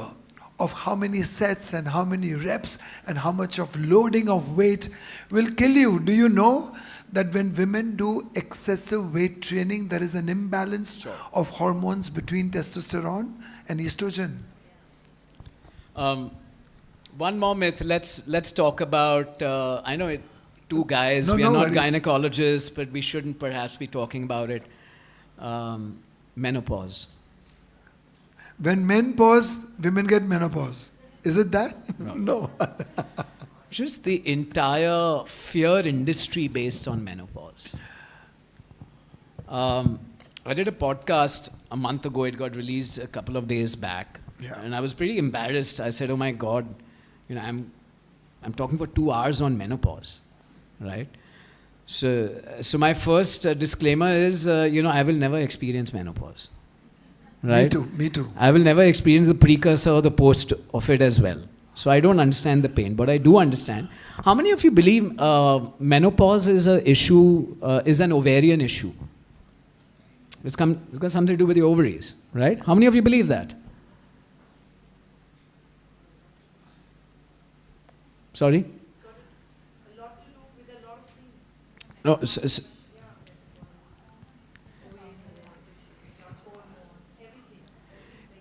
of how many sets and how many reps and how much of loading of weight will kill you. Do you know that when women do excessive weight training, there is an imbalance of hormones between testosterone and estrogen? One more myth. Let's talk about. I know two guys. We are not gynecologists, but we shouldn't perhaps be talking about it. Menopause. When men pause, women get menopause. Is it that? No. Just the entire fear industry based on menopause. I did a podcast a month ago. It got released a couple of days back. Yeah. And I was pretty embarrassed. I said, oh my God, I'm talking for 2 hours on menopause, right? So my first disclaimer is, I will never experience menopause, right? Me too. I will never experience the precursor or the post of it as well. So I don't understand the pain, but I do understand. How many of you believe menopause is an issue, is an ovarian issue? It's got something to do with the ovaries, right? How many of you believe that? Sorry? No,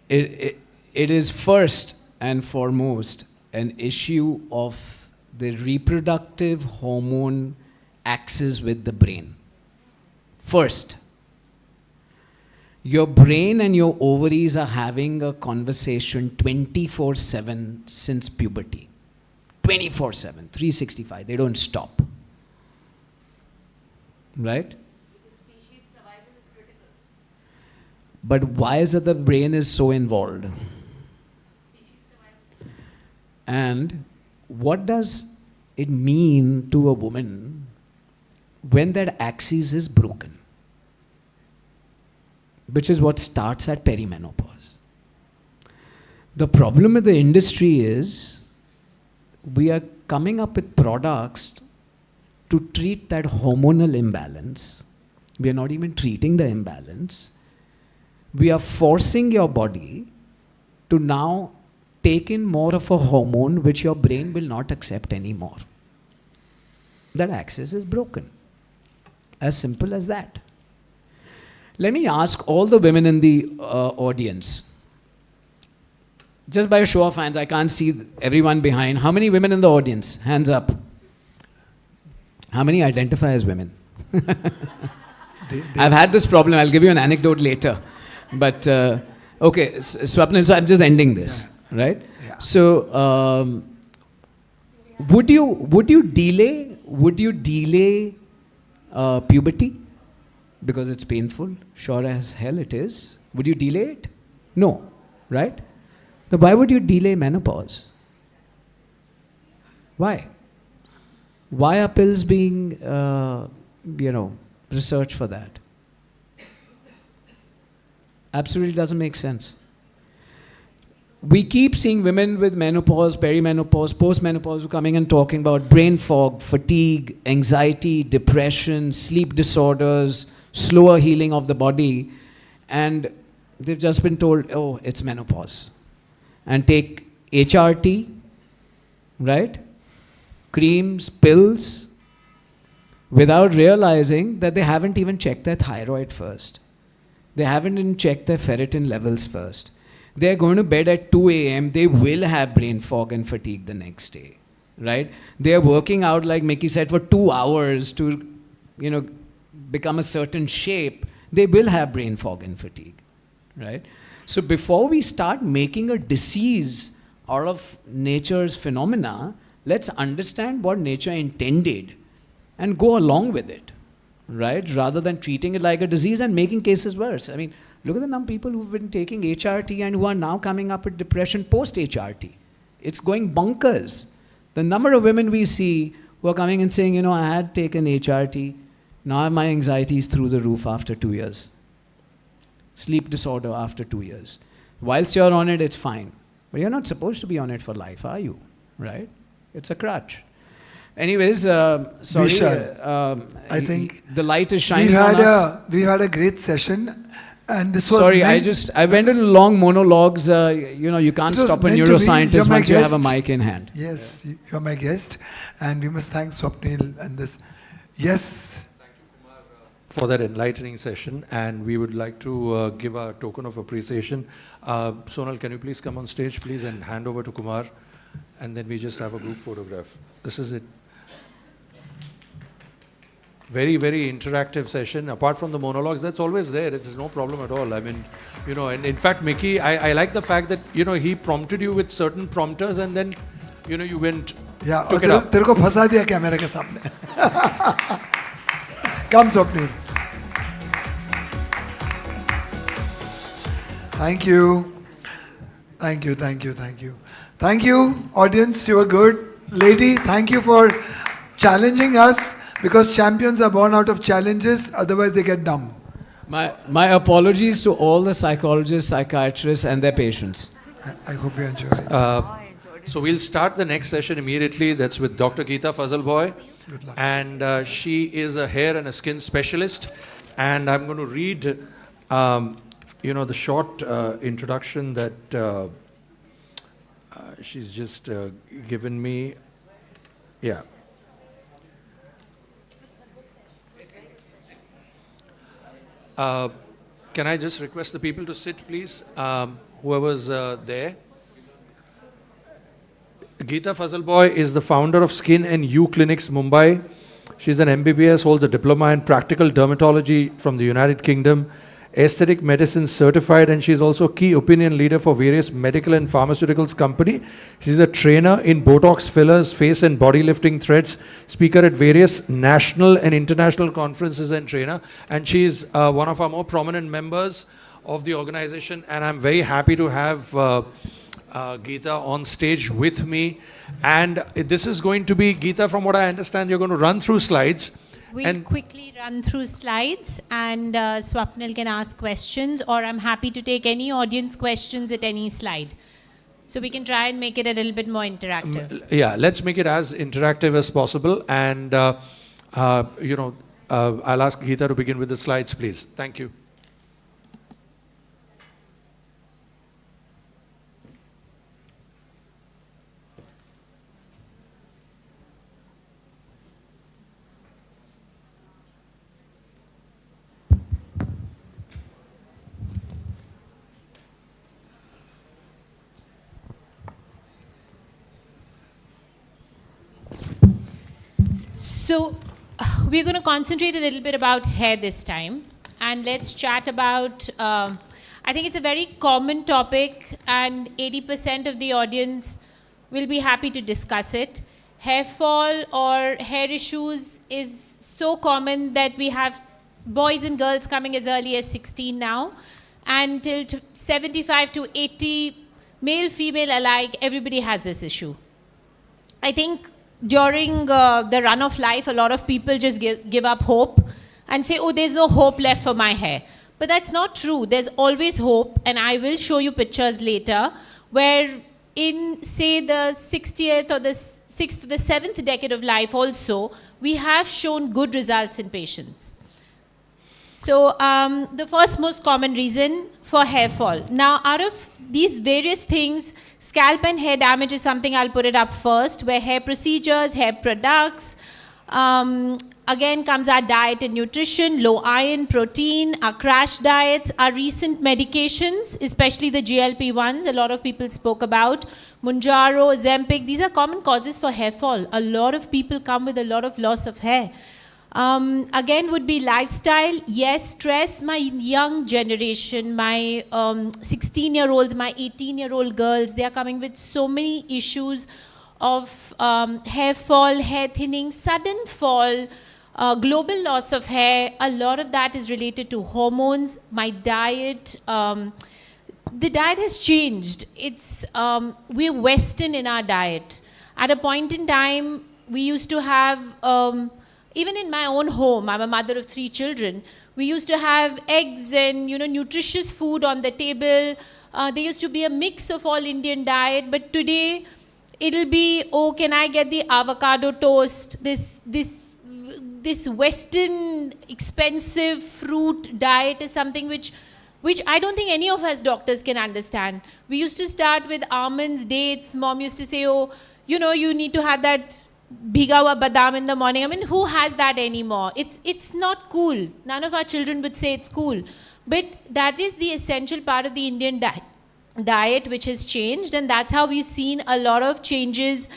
it is first and foremost an issue of the reproductive hormone axis with the brain. First, your brain and your ovaries are having a conversation 24/7 since puberty. 24/7, 365. They don't stop. Right? But why is it the brain is so involved? And what does it mean to a woman when that axis is broken? Which is what starts at perimenopause. The problem with the industry is we are coming up with products to treat that hormonal imbalance. We are not even treating the imbalance. We are forcing your body to now take in more of a hormone which your brain will not accept anymore. That axis is broken. As simple as that. Let me ask all the women in the audience. Just by a show of hands, I can't see everyone behind. How many women in the audience? Hands up. How many identify as women? I've had this problem. I'll give you an anecdote later. But, okay, Swapnil, so I'm just ending this, right? Yeah. So, would you delay puberty? Because it's painful. Sure as hell it is. Would you delay it? No, right? Then why would you delay menopause? Why? Why are pills being, researched for that? Absolutely doesn't make sense. We keep seeing women with menopause, perimenopause, postmenopause coming and talking about brain fog, fatigue, anxiety, depression, sleep disorders, slower healing of the body, and they've just been told, oh, it's menopause. And take HRT, right? Creams, pills, without realizing that they haven't even checked their thyroid first. They haven't even checked their ferritin levels first. They're going to bed at 2 a.m. They will have brain fog and fatigue the next day, right? They're working out, like Mickey said, for 2 hours to, become a certain shape. They will have brain fog and fatigue, right? So before we start making a disease out of nature's phenomena, let's understand what nature intended and go along with it, right? Rather than treating it like a disease and making cases worse. I mean, look at the number of people who've been taking HRT and who are now coming up with depression post-HRT. It's going bonkers. The number of women we see who are coming and saying, I had taken HRT, now my anxiety is through the roof after 2 years. Sleep disorder after 2 years. Whilst you're on it, it's fine. But you're not supposed to be on it for life, are you? Right? It's a crutch. Anyways, sorry. I think the light is shining on us. We've had a great session, and this was Sorry, I went into long monologues. You can't stop a neuroscientist once you have a mic in hand. Yes, you're my guest, and we must thank Swapnil and this. Yes. For that enlightening session, and we would like to give a token of appreciation. Sonal, can you please come on stage, please, and hand over to Kumar, and then we just have a group photograph. This is it. Very, very interactive session. Apart from the monologues, that's always there. It's no problem at all. I mean, and in fact, Mickey, I like the fact that, he prompted you with certain prompters, and then, you went, took it up. तेरे को फंसा दिया कैमरे के सामने. Come, Swapnil. Thank you. Thank you, thank you, thank you. Thank you, audience. You were good. Lady, thank you for challenging us, because champions are born out of challenges, otherwise they get dumb. My apologies to all the psychologists, psychiatrists, and their patients. I hope you enjoy it. So we'll start the next session immediately. That's with Dr. Geeta Fazalboy. Good luck. And she is a hair and a skin specialist. And I'm going to read, the short introduction that she's just given me. Yeah. Can I just request the people to sit, please? Whoever's there. Geeta Fazalboy is the founder of Skin and You Clinics, Mumbai. She's an MBBS, holds a diploma in practical dermatology from the United Kingdom, aesthetic medicine certified, and she's also a key opinion leader for various medical and pharmaceuticals company. She's a trainer in Botox fillers, face and body lifting threads, speaker at various national and international conferences and trainer. And she's one of our more prominent members of the organization, and I'm very happy to have Geeta on stage with me. And this is going to be, Geeta, from what I understand, you're going to run through slides. We'll quickly run through slides, and Swapnil can ask questions, or I'm happy to take any audience questions at any slide. So we can try and make it a little bit more interactive. Yeah, let's make it as interactive as possible. And, I'll ask Geeta to begin with the slides, please. Thank you. So we're going to concentrate a little bit about hair this time, and let's chat about, I think it's a very common topic, and 80% of the audience will be happy to discuss it. Hair fall or hair issues is so common that we have boys and girls coming as early as 16 now, and till 75 to 80, male, female alike, everybody has this issue. I think during the run of life, a lot of people just give up hope and say, oh, there's no hope left for my hair. But that's not true. There's always hope, and I will show you pictures later where in, say, the 60th or the 6th to the 7th decade of life also, we have shown good results in patients. So the first most common reason for hair fall. Now, out of these various things, scalp and hair damage is something I'll put it up first, where hair procedures, hair products, again comes our diet and nutrition, low iron, protein, our crash diets, our recent medications, especially the GLP-1s, a lot of people spoke about, Mounjaro, Ozempic, these are common causes for hair fall. A lot of people come with a lot of loss of hair. Again would be lifestyle, yes, stress, my young generation, my 16-year-olds, my 18-year-old girls, they are coming with so many issues of hair fall, hair thinning, sudden fall, global loss of hair. A lot of that is related to hormones, my diet. The diet has changed. It's, we're Western in our diet. At a point in time, we used to have, even in my own home, I'm a mother of 3 children, we used to have eggs and, nutritious food on the table. There used to be a mix of all Indian diet, but today it'll be, oh, can I get the avocado toast? This Western expensive fruit diet is something which I don't think any of us doctors can understand. We used to start with almonds, dates. Mom used to say, oh, you need to have that bhiga hua badam in the morning. I mean, who has that anymore? It's not cool. None of our children would say it's cool. But that is the essential part of the Indian diet which has changed, and that's how we've seen a lot of changes,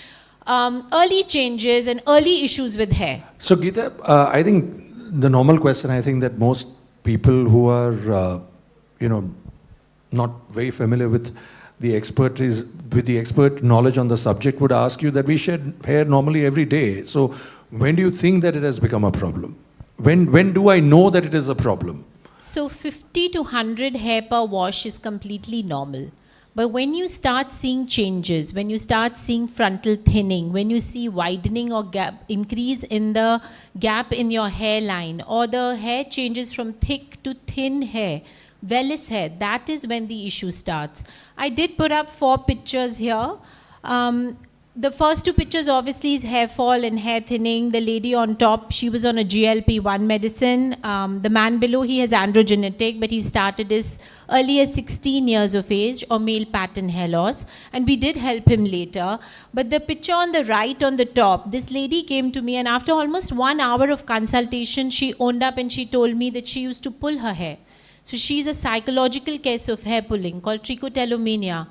early changes and early issues with hair. So Geeta, I think the normal question, I think that most people who are, not very familiar with the expertise, with the expert knowledge on the subject would ask you that we shed hair normally every day. So when do you think that it has become a problem? When do I know that it is a problem? So 50 to 100 hair per wash is completely normal. But when you start seeing changes, when you start seeing frontal thinning, when you see widening or gap, increase in the gap in your hairline, or the hair changes from thick to thin hair, vellus hair, that is when the issue starts. I did put up 4 pictures here. the first two pictures obviously is hair fall and hair thinning. The lady on top, she was on a GLP-1 medicine. The man below, he has androgenetic, but he started as early as 16 years of age, or male pattern hair loss. And we did help him later. But the picture on the right on the top, this lady came to me, and after almost 1 hour of consultation, she owned up and she told me that she used to pull her hair. So she's a psychological case of hair pulling called trichotillomania.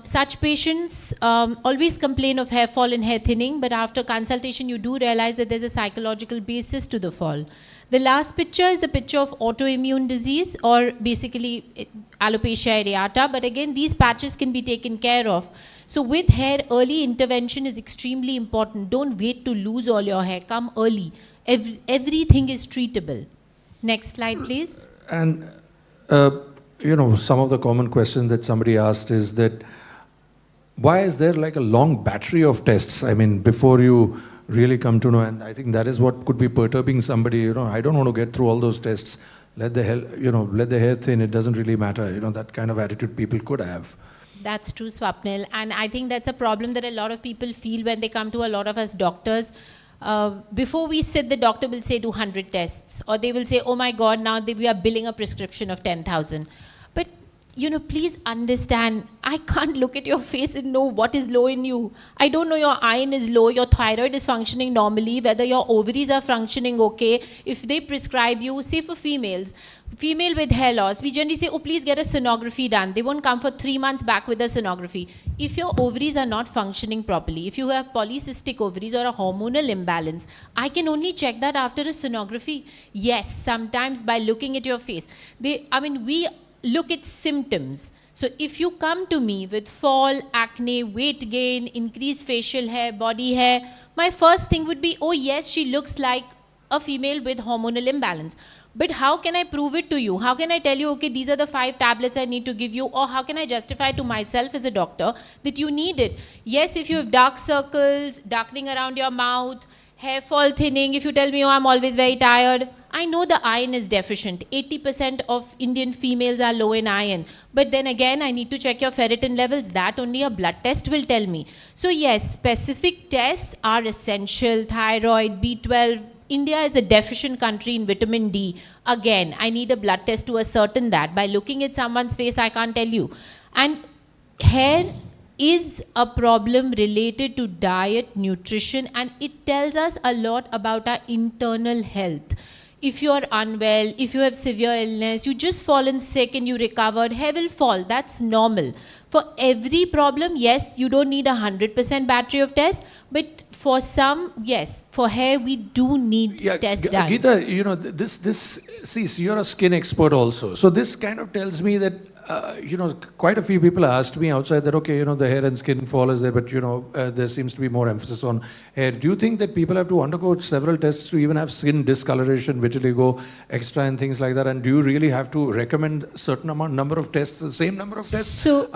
Such patients always complain of hair fall and hair thinning, but after consultation you do realize that there's a psychological basis to the fall. The last picture is a picture of autoimmune disease, or basically alopecia areata, but again these patches can be taken care of. So with hair, early intervention is extremely important. Don't wait to lose all your hair, come early. Everything is treatable. Next slide please. And some of the common questions that somebody asked is that why is there like a long battery of tests? I mean, before you really come to know, and I think that is what could be perturbing somebody. I don't want to get through all those tests. Let the hair thin. It doesn't really matter. That kind of attitude people could have. That's true, Swapnil. And I think that's a problem that a lot of people feel when they come to a lot of us doctors. Before we sit, the doctor will say do 100 tests, or they will say, oh my God, now we are billing a prescription of 10,000. But please understand, I can't look at your face and know what is low in you. I don't know your iron is low, your thyroid is functioning normally, whether your ovaries are functioning okay. If they prescribe you, say for female with hair loss, we generally say, oh, please get a sonography done. They won't come for 3 months back with a sonography. If your ovaries are not functioning properly, if you have polycystic ovaries or a hormonal imbalance, I can only check that after a sonography. Yes, sometimes by looking at your face. We look at symptoms. So if you come to me with fall, acne, weight gain, increased facial hair, body hair, my first thing would be, oh yes, she looks like a female with hormonal imbalance. But how can I prove it to you? How can I tell you, okay, these are the 5 tablets I need to give you? Or how can I justify to myself as a doctor that you need it? Yes, if you have dark circles, darkening around your mouth, hair fall thinning, if you tell me, oh, I'm always very tired, I know the iron is deficient. 80% of Indian females are low in iron. But then again, I need to check your ferritin levels. That only a blood test will tell me. So yes, specific tests are essential. Thyroid, B12. India is a deficient country in vitamin D. Again, I need a blood test to ascertain that. By looking at someone's face, I can't tell you. And hair is a problem related to diet, nutrition, and it tells us a lot about our internal health. If you're unwell, if you have severe illness, you just fallen sick and you recovered, hair will fall. That's normal. For every problem, yes, you don't need 100% battery of tests, but for some, yes, for hair, we do need tests done. Geeta, see, you're a skin expert also. So this kind of tells me that, quite a few people asked me outside that, okay, the hair and skin fall is there, but, there seems to be more emphasis on hair. Do you think that people have to undergo several tests to even have skin discoloration, vitiligo, extra and things like that? And do you really have to recommend a certain number of tests, the same number of tests, so,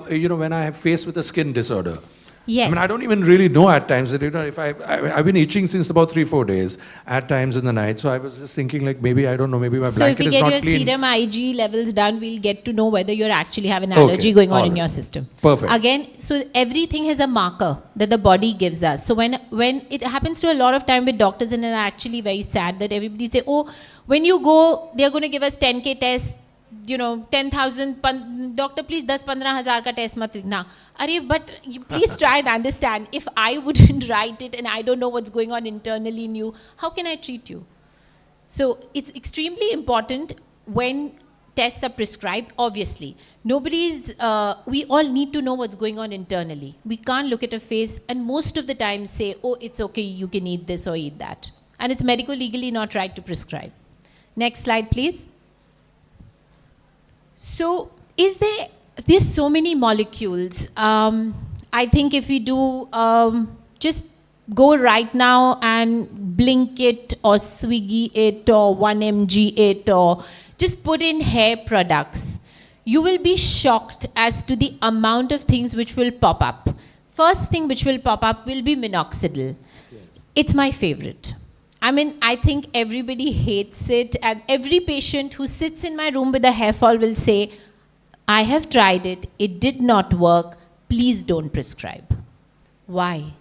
when I have faced with a skin disorder? Yes. I don't even really know at times that, if I've been itching since about 3-4 days at times in the night. So I was just thinking like, maybe my blanket is not clean. So if we get your serum IG levels done, we'll get to know whether you actually have an allergy going on in your system. Perfect. Again, so everything has a marker that the body gives us. So when it happens to a lot of time with doctors, and it's actually very sad that everybody say, oh, when you go, they're going to give us 10K tests, 10,000, doctor, please 10-15,000 ka test mat likhna. But you please try and understand, if I wouldn't write it and I don't know what's going on internally in you, how can I treat you? So it's extremely important when tests are prescribed, obviously. We all need to know what's going on internally. We can't look at a face and most of the time say, oh, it's okay, you can eat this or eat that. And it's medico-legally not right to prescribe. Next slide, please. So there's so many molecules. I think if we do, just go right now and blink it or Swiggy it or 1mg it or just put in hair products. You will be shocked as to the amount of things which will pop up. First thing which will pop up will be minoxidil. Yes. It's my favorite. I think everybody hates it, and every patient who sits in my room with a hair fall will say, I have tried it, it did not work, please don't prescribe. Why?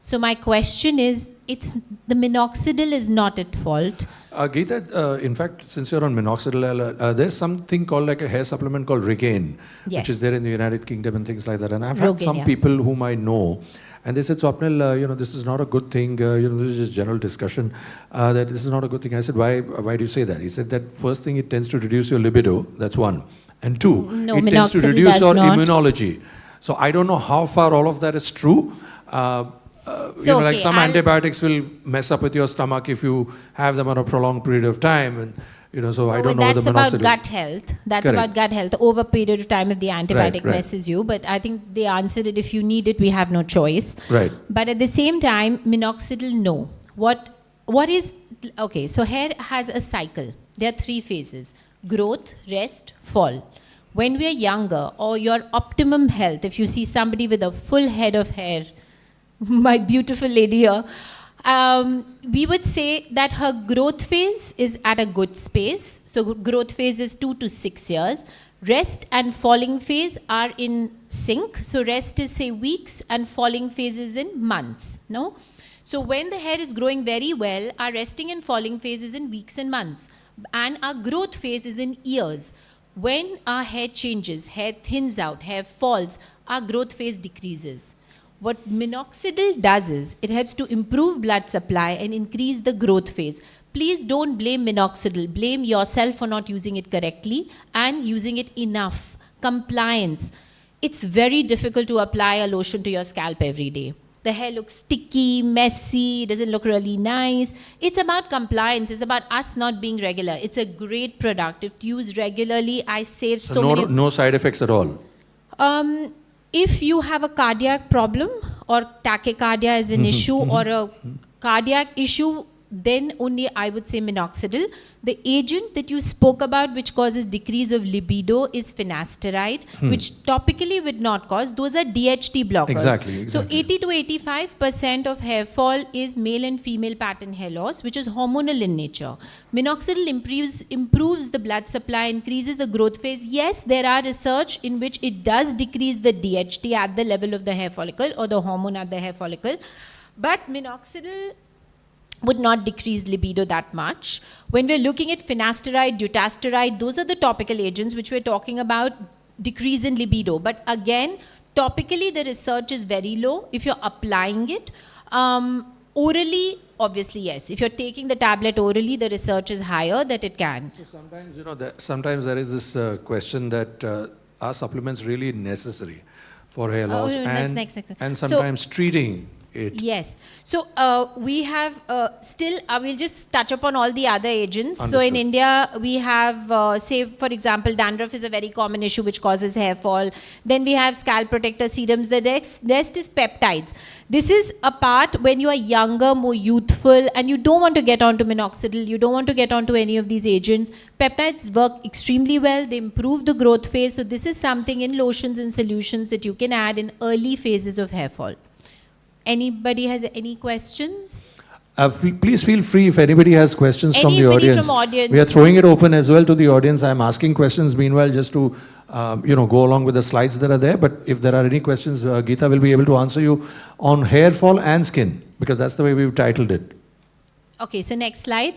So my question is, it's the minoxidil is not at fault. Geeta, in fact, since you're on minoxidil, there's something called like a hair supplement called Regain, Yes. which is there in the United Kingdom and things like that. And I've had Rogaine, some yeah. people whom I know, and they said, Swapnil, this is not a good thing. This is just general discussion. That this is not a good thing. I said, why do you say that? He said that first thing, it tends to reduce your libido. That's one. And two, No, it tends to minoxidil reduce does your not. immunology. So I don't know how far all of that is true. So, Like okay, some I'll- antibiotics will mess up with your stomach if you have them on a prolonged period of time, and so I Oh, don't but know that's whether about minoxidil. gut health. That's Correct. about gut health. Over a period of time, if the antibiotic right. messes you, but I think they answered it. If you need it, we have no choice. Right. But at the same time, minoxidil, no. What is okay? So hair has a cycle. There are 3 phases: growth, rest, fall. When we are younger, or your optimum health, if you see somebody with a full head of hair, my beautiful lady here, we would say that her growth phase is at a good space. So growth phase is 2 to 6 years. Rest and falling phase are in sync. So rest is say weeks and falling phase is in months. No? So when the hair is growing very well, our resting and falling phase is in weeks and months. And our growth phase is in years. When our hair changes, hair thins out, hair falls, our growth phase decreases. What minoxidil does is, it helps to improve blood supply and increase the growth phase. Please don't blame minoxidil. Blame yourself for not using it correctly and using it enough. Compliance. It's very difficult to apply a lotion to your scalp every day. The hair looks sticky, messy, doesn't look really nice. It's about compliance. It's about us not being regular. It's a great product. If used regularly, I save so many... No side effects at all. If you have a cardiac problem or tachycardia is an issue or a cardiac issue, then only I would say minoxidil. The agent that you spoke about which causes decrease of libido is finasteride, which topically would not cause. Those are DHT blockers. Exactly. So 80 to 85% of hair fall is male and female pattern hair loss, which is hormonal in nature. Minoxidil improves the blood supply, increases the growth phase. Yes, there are research in which it does decrease the DHT at the level of the hair follicle or the hormone at the hair follicle. But minoxidil would not decrease libido that much. When we're looking at finasteride, dutasteride, those are the topical agents which we're talking about decrease in libido. But again, topically the research is very low. If you're applying it, orally, obviously yes. If you're taking the tablet orally, the research is higher that it can. So sometimes, sometimes there is this question that are supplements really necessary for hair loss that's and, next. and So- sometimes treating it. Yes. So we have still, we'll just touch upon all the other agents. So in Understood. India, we have, say, for example, dandruff is a very common issue which causes hair fall. Then we have scalp protector serums. The rest is peptides. This is a part when you are younger, more youthful, and you don't want to get onto minoxidil, you don't want to get onto any of these agents. Peptides work extremely well. They improve the growth phase. So this is something in lotions and solutions that you can add in early phases of hair fall. Anybody has any questions? Please feel free if anybody has questions from the Anybody audience. from audience? We are throwing it open as well to the audience. I'm asking questions meanwhile just to go along with the slides that are there. But if there are any questions, Geeta will be able to answer you on hair fall and skin, because that's the way we've titled it. Okay, so next slide.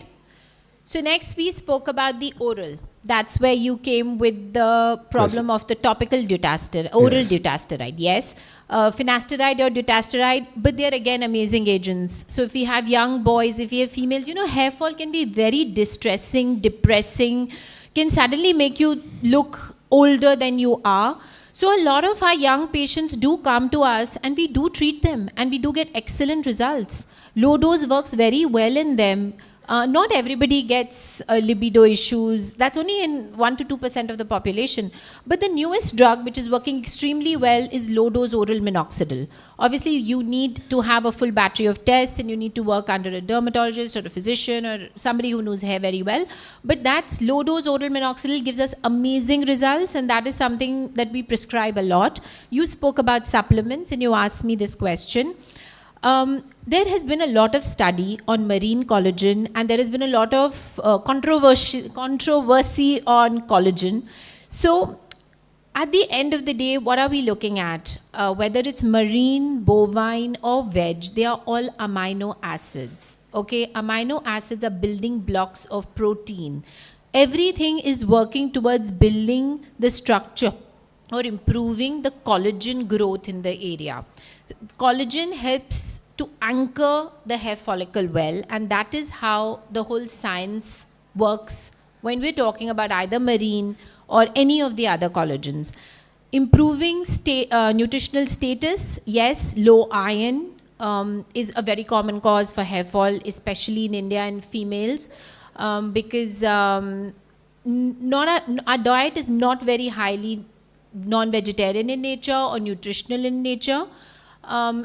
So next we spoke about the oral. That's where you came with the problem of the topical dutasteride, oral Yes. dutasteride, yes. Finasteride or dutasteride, but they're again amazing agents. So if we have young boys, if we have females, hair fall can be very distressing, depressing, can suddenly make you look older than you are. So a lot of our young patients do come to us and we do treat them and we do get excellent results. Low dose works very well in them. Not everybody gets libido issues. That's only in 1 to 2% of the population. But the newest drug, which is working extremely well, is low-dose oral minoxidil. Obviously, you need to have a full battery of tests and you need to work under a dermatologist or a physician or somebody who knows hair very well. But that's low-dose oral minoxidil gives us amazing results, and that is something that we prescribe a lot. You spoke about supplements and you asked me this question. There has been a lot of study on marine collagen, and there has been a lot of controversy on collagen. So at the end of the day, what are we looking at? Whether it's marine, bovine, or veg, they are all amino acids. Okay, amino acids are building blocks of protein. Everything is working towards building the structure or improving the collagen growth in the area. Collagen helps to anchor the hair follicle well, and that is how the whole science works when we're talking about either marine or any of the other collagens. Improving nutritional status, yes, low iron is a very common cause for hair fall, especially in India in females, because our diet is not very highly non-vegetarian in nature or nutritional in nature.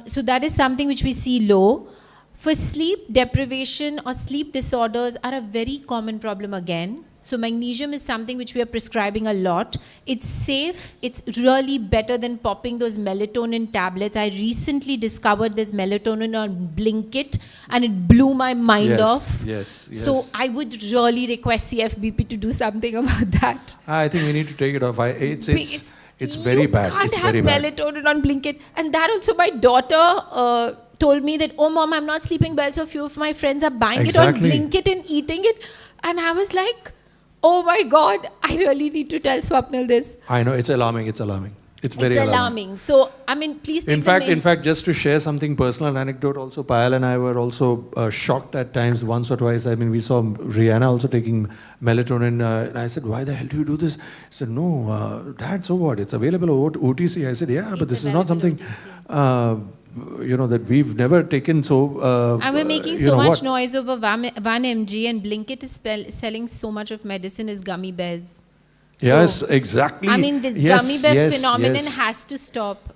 So that is something which we see low. For sleep deprivation or sleep disorders are a very common problem again. So magnesium is something which we are prescribing a lot. It's safe. It's really better than popping those melatonin tablets. I recently discovered this melatonin on Blinkit and it blew my mind off. Yes. So I would really request CFBP to do something about that. I think we need to take it off. It's very bad. You can't It's have very bad. melatonin on Blinkit. And that also my daughter told me that, oh mom, I'm not sleeping well, so a few of my friends are buying Exactly. it on Blinkit and eating it. And I was like, oh my God, I really need to tell Swapnil this. I know, it's alarming. It's alarming. It's very It's alarming. So, I mean, please take In fact, just to share something personal anecdote also, Payal and I were also shocked at times once or twice. I mean, we saw Rihanna also taking melatonin. And I said, why the hell do you do this? He said, no, Dad, so what? It's available over OTC. I said, yeah, but this is not something, that we've never taken. So, and we're making so much noise over 1 mg, and Blinkit is selling so much of medicine as gummy bears. Yes, exactly. I mean, this gummy bear phenomenon has to stop.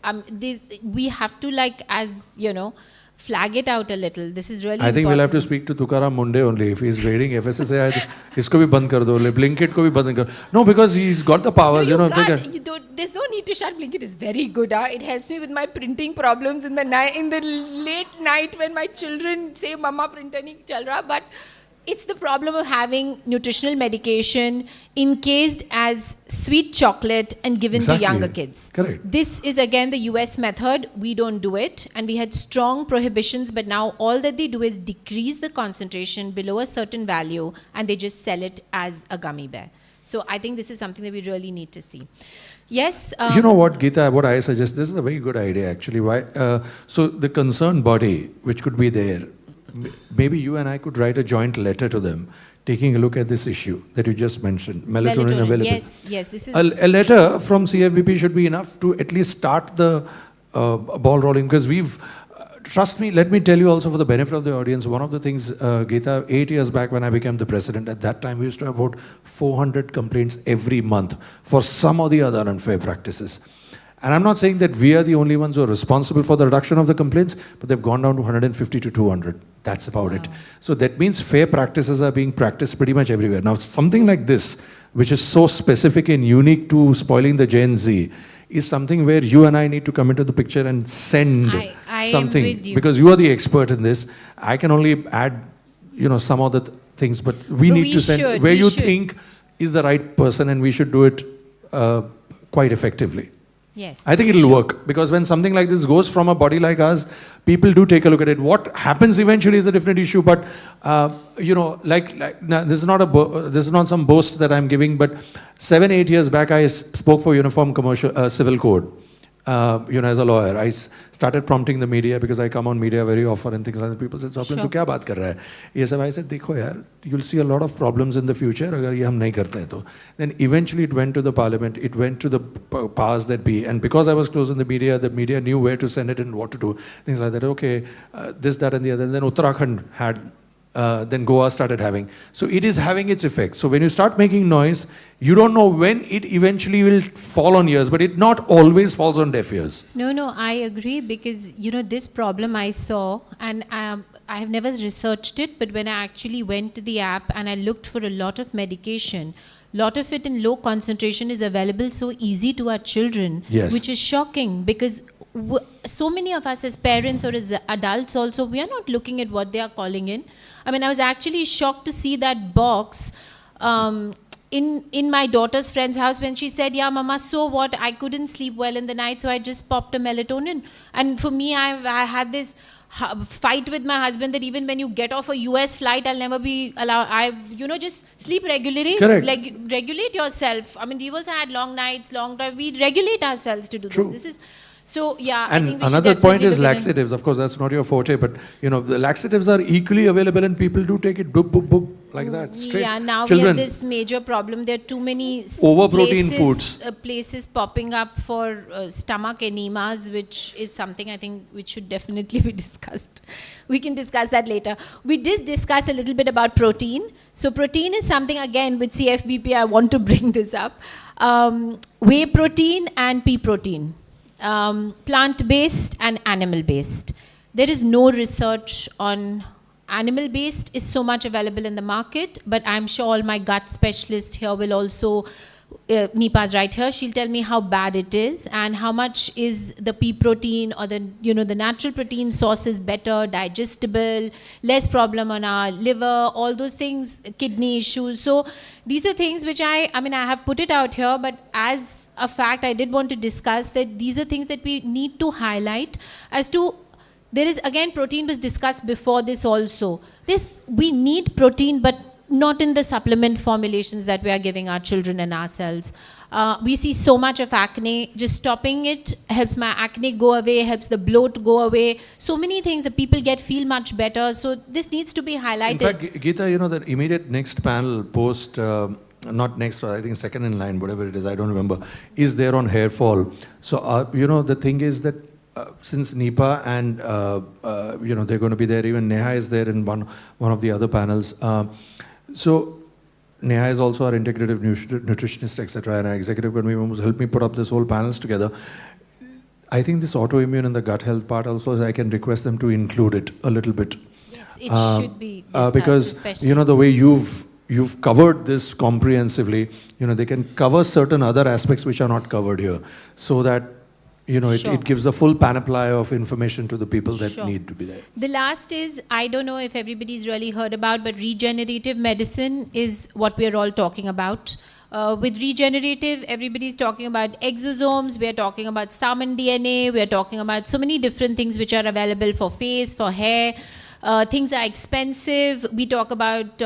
We have to, flag it out a little. This is really I think important. we'll have to speak to Tukaram Munde only. If he's raiding FSSAI, isko bhi band kar do, Blinkit ko bhi band kar. No, because he's got the powers, No, there's no need to shut Blinkit. It's very good. It helps me with my printing problems in the late night when my children say, Mama, printer nahi chal raha. But it's the problem of having nutritional medication encased as sweet chocolate and given to younger kids. Correct. This is again the US method. We don't do it. And we had strong prohibitions, but now all that they do is decrease the concentration below a certain value and they just sell it as a gummy bear. So I think this is something that we really need to see. Yes. You know what, Geeta, what I suggest, this is a very good idea actually. Why? So the concerned body, which could be there, maybe you and I could write a joint letter to them, taking a look at this issue that you just mentioned, melatonin availability. Yes, this is... A letter from CFBP should be enough to at least start the ball rolling, because trust me, let me tell you also for the benefit of the audience, one of the things, Geeta, 8 years back when I became the president, at that time we used to have about 400 complaints every month for some or the other unfair practices. And I'm not saying that we are the only ones who are responsible for the reduction of the complaints, but they've gone down to 150 to 200. That's about it. So that means fair practices are being practiced pretty much everywhere. Now, something like this, which is so specific and unique to spoiling the Gen Z, is something where you and I need to come into the picture and send something. Am with you. Because you are the expert in this. I can only add, some of the things, but we need to send where you think is the right person, and we should do it quite effectively. Yes. I think it'll work, because when something like this goes from a body like us, people do take a look at it. What happens eventually is a different issue, but now, this is not some boast that I'm giving, but 7-8 years back I spoke for Uniform Commercial Civil Code. As a lawyer, I started prompting the media, because I come on media very often and things like that. People said, "Swapnil, tu kya baat kar raha hai?" Yes, I said, "Dekho yaar, you'll see a lot of problems in the future agar ye hum nahi karte hain to." Then eventually it went to the parliament, it went to the powers that be, and because I was close in the media knew where to send it and what to do. Things like that. Okay, this, that, and the other. And then Uttarakhand had. Then Goa started having. So it is having its effect. So when you start making noise, you don't know when it eventually will fall on ears, but it not always falls on deaf ears. No, I agree, because, this problem I saw, and I have never researched it, but when I actually went to the app and I looked for a lot of medication, lot of it in low concentration is available so easy to our children, which is shocking, because so many of us as parents or as adults also, we are not looking at what they are calling in. I mean, I was actually shocked to see that box in my daughter's friend's house when she said, yeah, mama, so what? I couldn't sleep well in the night, so I just popped a melatonin. And for me, I had this fight with my husband that even when you get off a US flight, I'll never be allowed. Just sleep regularly. Correct. Like, regulate yourself. I mean, we've also had long nights, long drive. We regulate ourselves to do True. this. This is, so yeah, I And think we should another point definitely is look at it. laxatives. Of course, that's not your forte, but the laxatives are equally available, and people do take it, boop, boop, boop, like that, straight. Yeah, now Children, we have this major problem. There are too many Over-protein places, foods. Places popping up for stomach enemas, which is something I think which should definitely be discussed. We can discuss that later. We did discuss a little bit about protein. So protein is something, again, with CFBP, I want to bring this up. Whey protein and pea protein. Plant-based and animal-based. There is no research on animal-based. Is so much available in the market, but I'm sure all my gut specialists here will also, Nipa's right here, she'll tell me how bad it is and how much is the pea protein or the natural protein source is better, digestible, less problem on our liver, all those things, kidney issues. So these are things which I have put it out here, but as a fact, I did want to discuss that these are things that we need to highlight as to, there is, again, protein was discussed before this also. We need protein, but not in the supplement formulations that we are giving our children and ourselves. We see so much of acne. Just stopping it helps my acne go away, helps the bloat go away. So many things that people feel much better. So this needs to be highlighted. In fact, Geeta, the immediate next panel post, not next, I think second in line, whatever it is, I don't remember, is there on hair fall. So, the thing is that since Nipa and, they're going to be there, even Neha is there in one of the other panels. So Neha is also our integrative nutritionist, etc. And our executive committee members helped me put up this whole panels together. I think this autoimmune and the gut health part also, I can request them to include it a little bit. Yes, it should be discussed, because, especially. the way you've covered this comprehensively, they can cover certain other aspects which are not covered here, so that Sure. it gives a full panoply of information to the people that Sure. need to be there. The last is, I don't know if everybody's really heard about, but regenerative medicine is what we're all talking about. With regenerative, everybody's talking about exosomes, we're talking about salmon DNA, we're talking about so many different things which are available for face, for hair. Things are expensive. We talk about,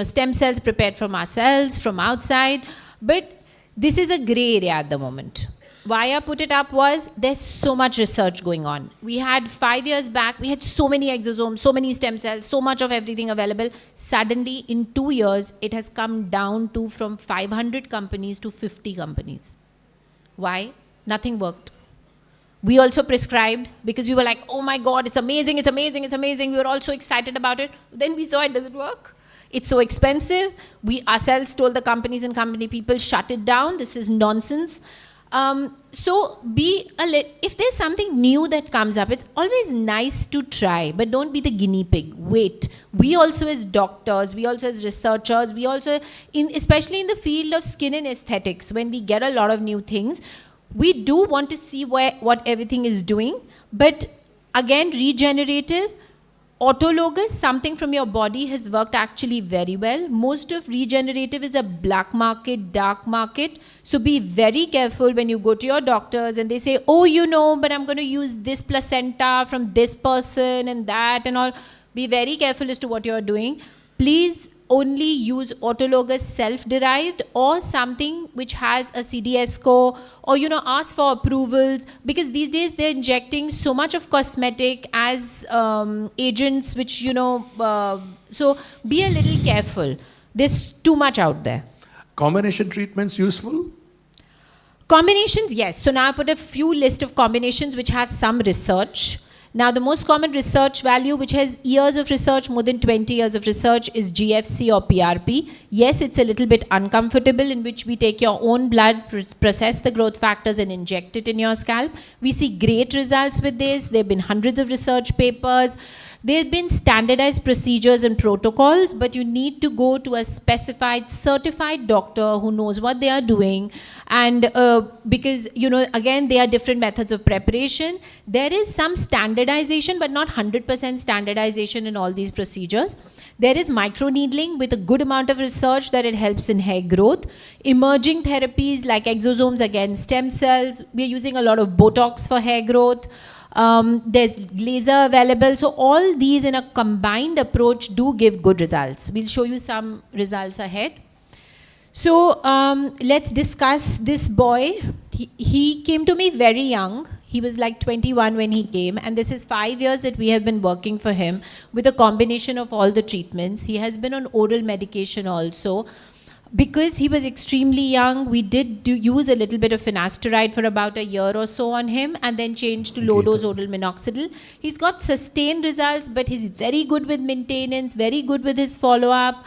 stem cells prepared from our cells, from outside. But this is a gray area at the moment. Why I put it up was there's so much research going on. We had 5 years back, we had so many exosomes, so many stem cells, so much of everything available. Suddenly, in 2 years, it has come down to from 500 companies to 50 companies. Why? Nothing worked. We also prescribed because we were like, oh my God, it's amazing, it's amazing, it's amazing. We were all so excited about it. Then we saw it doesn't work. It's so expensive. We ourselves told the companies and company people, shut it down. This is nonsense. So if there's something new that comes up, it's always nice to try, but don't be the guinea pig. Wait. We also as doctors, we also as researchers, we also, especially in the field of skin and aesthetics, when we get a lot of new things, we do want to see what everything is doing. But again, regenerative, autologous, something from your body has worked actually very well. Most of regenerative is a black market, dark market. So be very careful when you go to your doctors and they say, oh, but I'm going to use this placenta from this person and that and all. Be very careful as to what you're doing. Please only use autologous self-derived or something which has a CDS score, or ask for approvals, because these days they're injecting so much of cosmetic as agents which so be a little careful. There's too much out there. Combination treatments useful? Combinations, yes. So now I put a few list of combinations which have some research. Now, the most common research value, which has years of research, more than 20 years of research, is GFC or PRP. Yes, it's a little bit uncomfortable, in which we take your own blood, process the growth factors and inject it in your scalp. We see great results with this. There have been hundreds of research papers. There have been standardized procedures and protocols, but you need to go to a specified, certified doctor who knows what they are doing. And because, again, there are different methods of preparation. There is some standardization, but not 100% standardization in all these procedures. There is microneedling with a good amount of research that it helps in hair growth. Emerging therapies like exosomes against stem cells. We're using a lot of Botox for hair growth. There's laser available. So all these in a combined approach do give good results. We'll show you some results ahead. So let's discuss this boy. He came to me very young. He was like 21 when he came, and this is 5 years that we have been working for him with a combination of all the treatments. He has been on oral medication also. Because he was extremely young, we did use a little bit of finasteride for about a year or so on him, and then changed to low-dose oral minoxidil. He's got sustained results, but he's very good with maintenance, very good with his follow-up.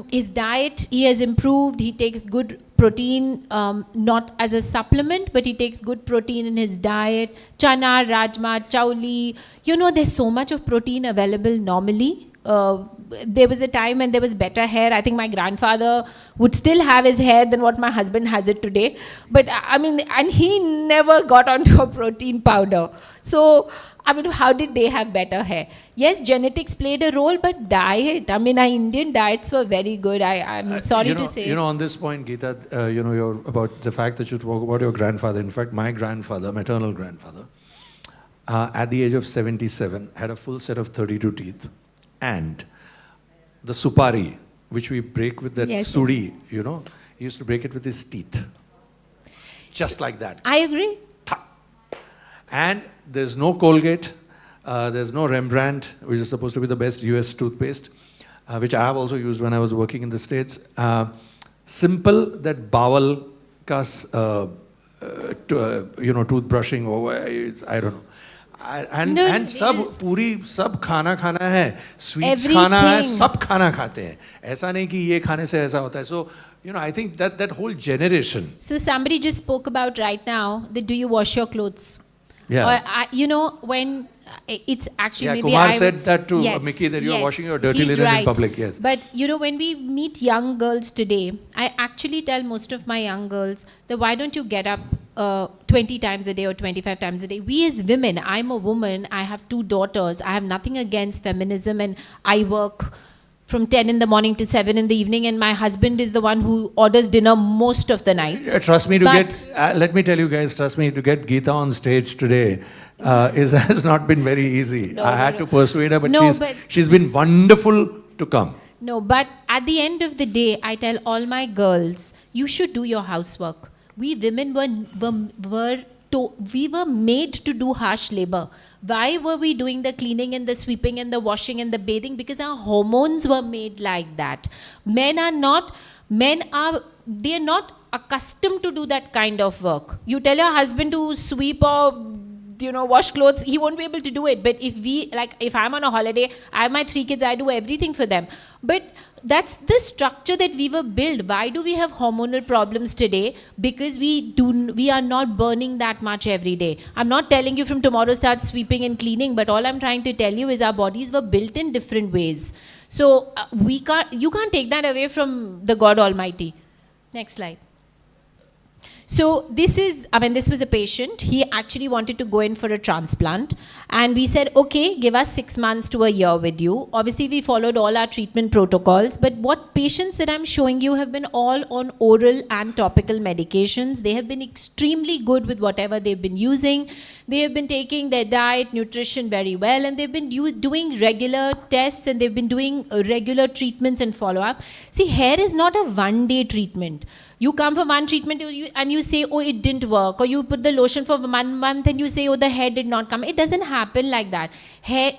His diet, he has improved. He takes good protein, not as a supplement, but he takes good protein in his diet. Chana, rajma, chauli. You know, there's so much of protein available normally. There was a time when there was better hair. I think my grandfather would still have his hair than what my husband has it today. But I mean, and he never got onto a protein powder. So, I mean, how did they have better hair? Yes, genetics played a role, but diet. I mean, our Indian diets were very good. I'm sorry to say. You know, on this point, Geeta, you know, you're about the fact that you spoke about your grandfather. In fact, my grandfather, maternal grandfather, at the age of 77, had a full set of 32 teeth. And the supari, which we break with that suri, you know, he used to break it with his teeth. Just like that. I agree. And there's no Colgate, there's no Rembrandt, which is supposed to be the best US toothpaste, which I have also used when I was working in the States. Simple, that bowel kas, you know, toothbrushing, I don't know. And सब खाना खाना है, sweets खाना है, सब खाना खाते हैं. ऐसा नहीं कि ये खाने से ऐसा होता है. So, you know, I think that whole generation. So somebody just spoke about right now that do you wash your clothes? Yeah. Or, you know, when it's actually maybe Kumar said that to Mickey, that you're washing your dirty linen in public. Yes. But you know, when we meet young girls today, I actually tell most of my young girls that why don't you get up 20 times a day or 25 times a day. We as women, I'm a woman, I have 2 daughters, I have nothing against feminism, and I work from 10 in the morning to 7 in the evening, and my husband is the one who orders dinner most of the nights. Trust me, let me tell you guys, trust me, to get Geeta on stage today has not been very easy. I had to persuade her, but she's been wonderful to come. No, but at the end of the day, I tell all my girls, you should do your housework. We women we were made to do harsh labor. Why were we doing the cleaning and the sweeping and the washing and the bathing? Because our hormones were made like that. They're not accustomed to do that kind of work. You tell your husband to sweep or wash clothes, he won't be able to do it. But if I'm on a holiday, I have my 3 kids, I do everything for them. But that's the structure that we were built. Why do we have hormonal problems today? Because we are not burning that much every day. I'm not telling you from tomorrow start sweeping and cleaning, but all I'm trying to tell you is our bodies were built in different ways. So you can't take that away from the God Almighty. Next slide. So this was a patient. He actually wanted to go in for a transplant. And we said, okay, give us 6 months to a year with you. Obviously, we followed all our treatment protocols. But what patients that I'm showing you have been all on oral and topical medications. They have been extremely good with whatever they've been using. They have been taking their diet, nutrition very well. And they've been doing regular tests. And they've been doing regular treatments and follow-up. See, hair is not a one-day treatment. You come for one treatment and you say, oh, it didn't work. Or you put the lotion for 1 month and you say, oh, the hair did not come. It doesn't happen like that. Hair,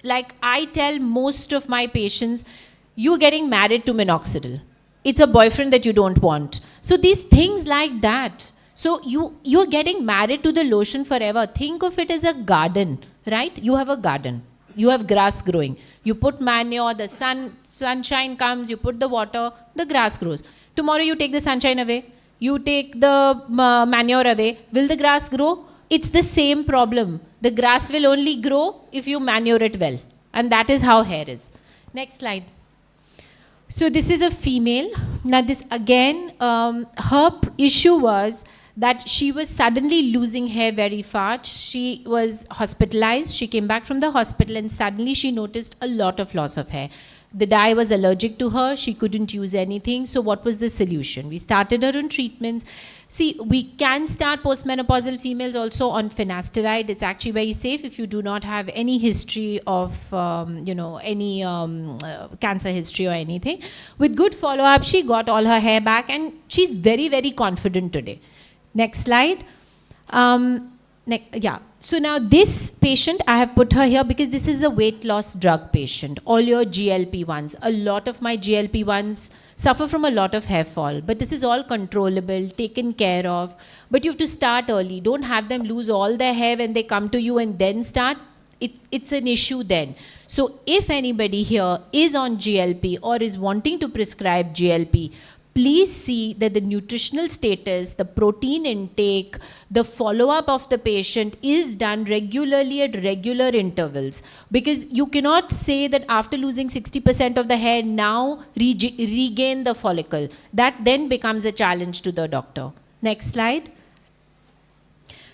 like I tell most of my patients, you're getting married to minoxidil. It's a boyfriend that you don't want. So these things like that. So you're getting married to the lotion forever. Think of it as a garden, right? You have a garden. You have grass growing. You put manure, the sunshine comes, you put the water, the grass grows. Tomorrow you take the sunshine away, you take the manure away. Will the grass grow? It's the same problem. The grass will only grow if you manure it well. And that is how hair is. Next slide. So this is a female. Now this again, her issue was that she was suddenly losing hair very fast. She was hospitalized. She came back from the hospital and suddenly she noticed a lot of loss of hair. The dye was allergic to her. She couldn't use anything. So what was the solution? We started her on treatments. See, we can start postmenopausal females also on finasteride. It's actually very safe if you do not have any history of, any cancer history or anything. With good follow-up, she got all her hair back and she's very, very confident today. Next slide. So now this patient, I have put her here because this is a weight loss drug patient. All your GLP-1s. A lot of my GLP-1s suffer from a lot of hair fall. But this is all controllable, taken care of. But you have to start early. Don't have them lose all their hair when they come to you and then start. It's an issue then. So if anybody here is on GLP or is wanting to prescribe GLP, please see that the nutritional status, the protein intake, the follow-up of the patient is done regularly at regular intervals. Because you cannot say that after losing 60% of the hair, now regain the follicle. That then becomes a challenge to the doctor. Next slide.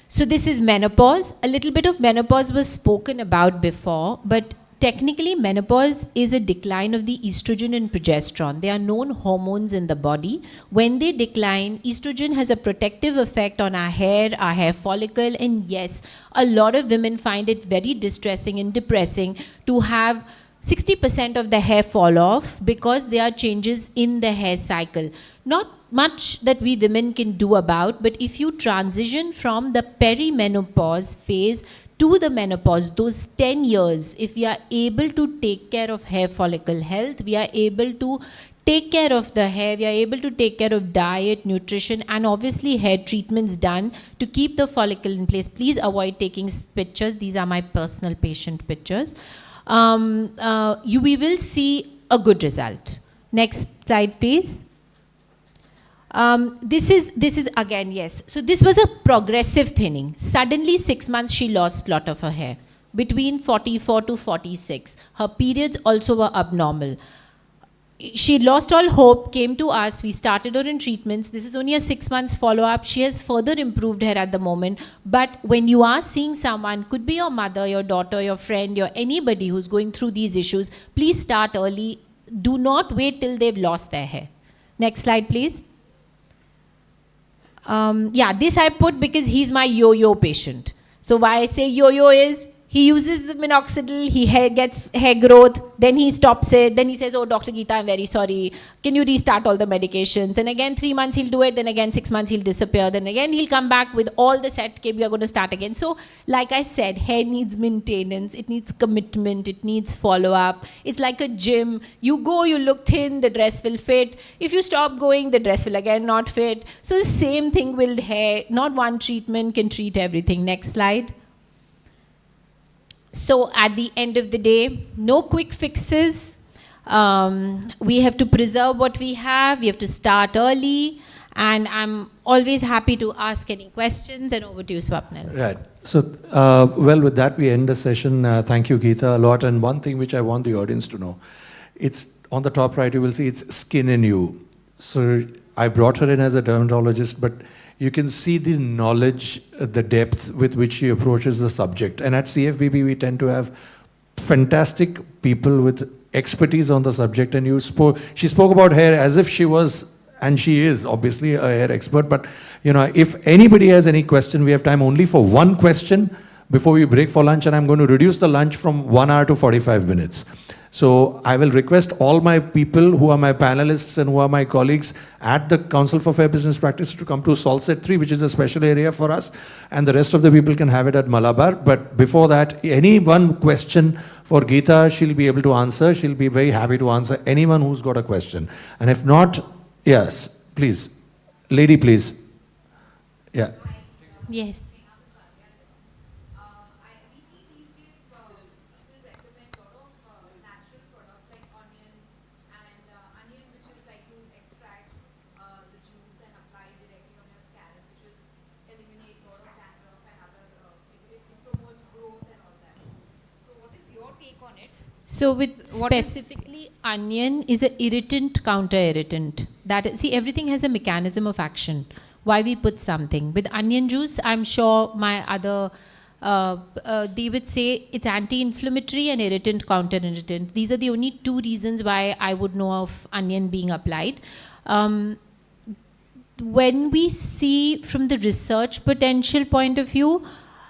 So this is menopause. A little bit of menopause was spoken about before, but technically, menopause is a decline of the estrogen and progesterone. They are known hormones in the body. When they decline, estrogen has a protective effect on our hair follicle, and yes, a lot of women find it very distressing and depressing to have 60% of the hair fall off because there are changes in the hair cycle. Not much that we women can do about, but if you transition from the perimenopause phase to the menopause, those 10 years, if we are able to take care of hair follicle health, we are able to take care of the hair, we are able to take care of diet, nutrition, and obviously hair treatments done to keep the follicle in place. Please avoid taking pictures. These are my personal patient pictures. We will see a good result. Next slide, please. This is again, yes. So this was a progressive thinning. Suddenly 6 months she lost a lot of her hair. Between 44 to 46. Her periods also were abnormal. She lost all hope, came to us, we started her in treatments. This is only a 6 months follow-up. She has further improved hair at the moment. But when you are seeing someone, could be your mother, your daughter, your friend, your anybody who's going through these issues, please start early. Do not wait till they've lost their hair. Next slide, please. This I put because he's my yo-yo patient. So why I say yo-yo is, he uses the minoxidil, he gets hair growth, then he stops it, then he says, oh, Dr. Geeta, I'm very sorry. Can you restart all the medications? And again, 3 months he'll do it, then again 6 months he'll disappear, then again he'll come back with all the set, okay, we are going to start again. So, like I said, hair needs maintenance, it needs commitment, it needs follow-up. It's like a gym. You go, you look thin, the dress will fit. If you stop going, the dress will again not fit. So the same thing with hair. Not one treatment can treat everything. Next slide. So at the end of the day, no quick fixes. We have to preserve what we have. We have to start early. And I'm always happy to ask any questions. And over to you, Swapnil. Right. So, with that, we end the session. Thank you, Geeta, a lot. And one thing which I want the audience to know, it's on the top right, you will see it's skin in you. So I brought her in as a dermatologist, but you can see the knowledge, the depth with which she approaches the subject. And at CFBP, we tend to have fantastic people with expertise on the subject. And she spoke about hair as if she was, and she is obviously a hair expert. But if anybody has any question, we have time only for one question before we break for lunch. And I'm going to reduce the lunch from 1 hour to 45 minutes. So I will request all my people who are my panelists and who are my colleagues at the Council for Fair Business Practice to come to Solset 3, which is a special area for us. And the rest of the people can have it at Malabar. But before that, any one question for Geeta, she'll be able to answer. She'll be very happy to answer anyone who's got a question. And if not, yes, please. Lady, please. Yeah. Yes. So with specifically onion is an irritant, counter-irritant. That is, see, everything has a mechanism of action. why we put something. With onion juice, I'm sure my other, they would say it's anti-inflammatory and irritant, counter-irritant. These are the only two reasons why I would know of onion being applied. When we see from the research potential point of view,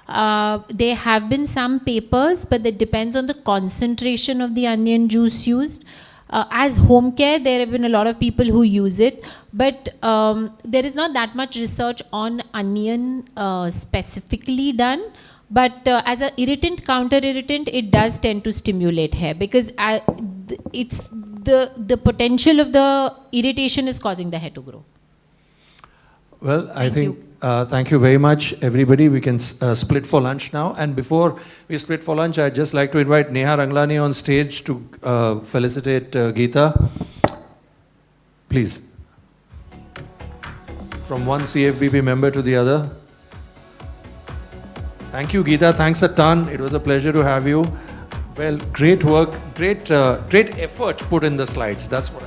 there have been some papers, but that depends on the concentration of the onion juice used. As home care, there have been a lot of people who use it, but there is not that much research on onion specifically done. But as an irritant, counter-irritant, it does tend to stimulate hair, because it's the potential of the irritation is causing the hair to grow. Well, I think, thank you very much, everybody. We can split for lunch now. And before we split for lunch, I'd just like to invite Neha Ranglani on stage to felicitate Geeta. Please. From one CFBP member to the other. Thank you, Geeta. Thanks a ton. It was a pleasure to have you. Well, great work, great effort put in the slides. That's what I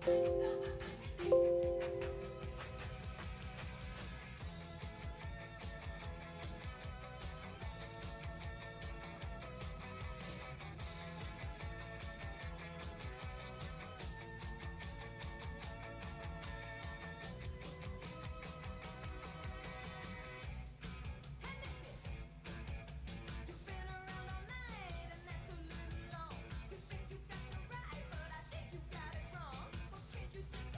You think you got the right, but I think you got it wrong. What can't you say?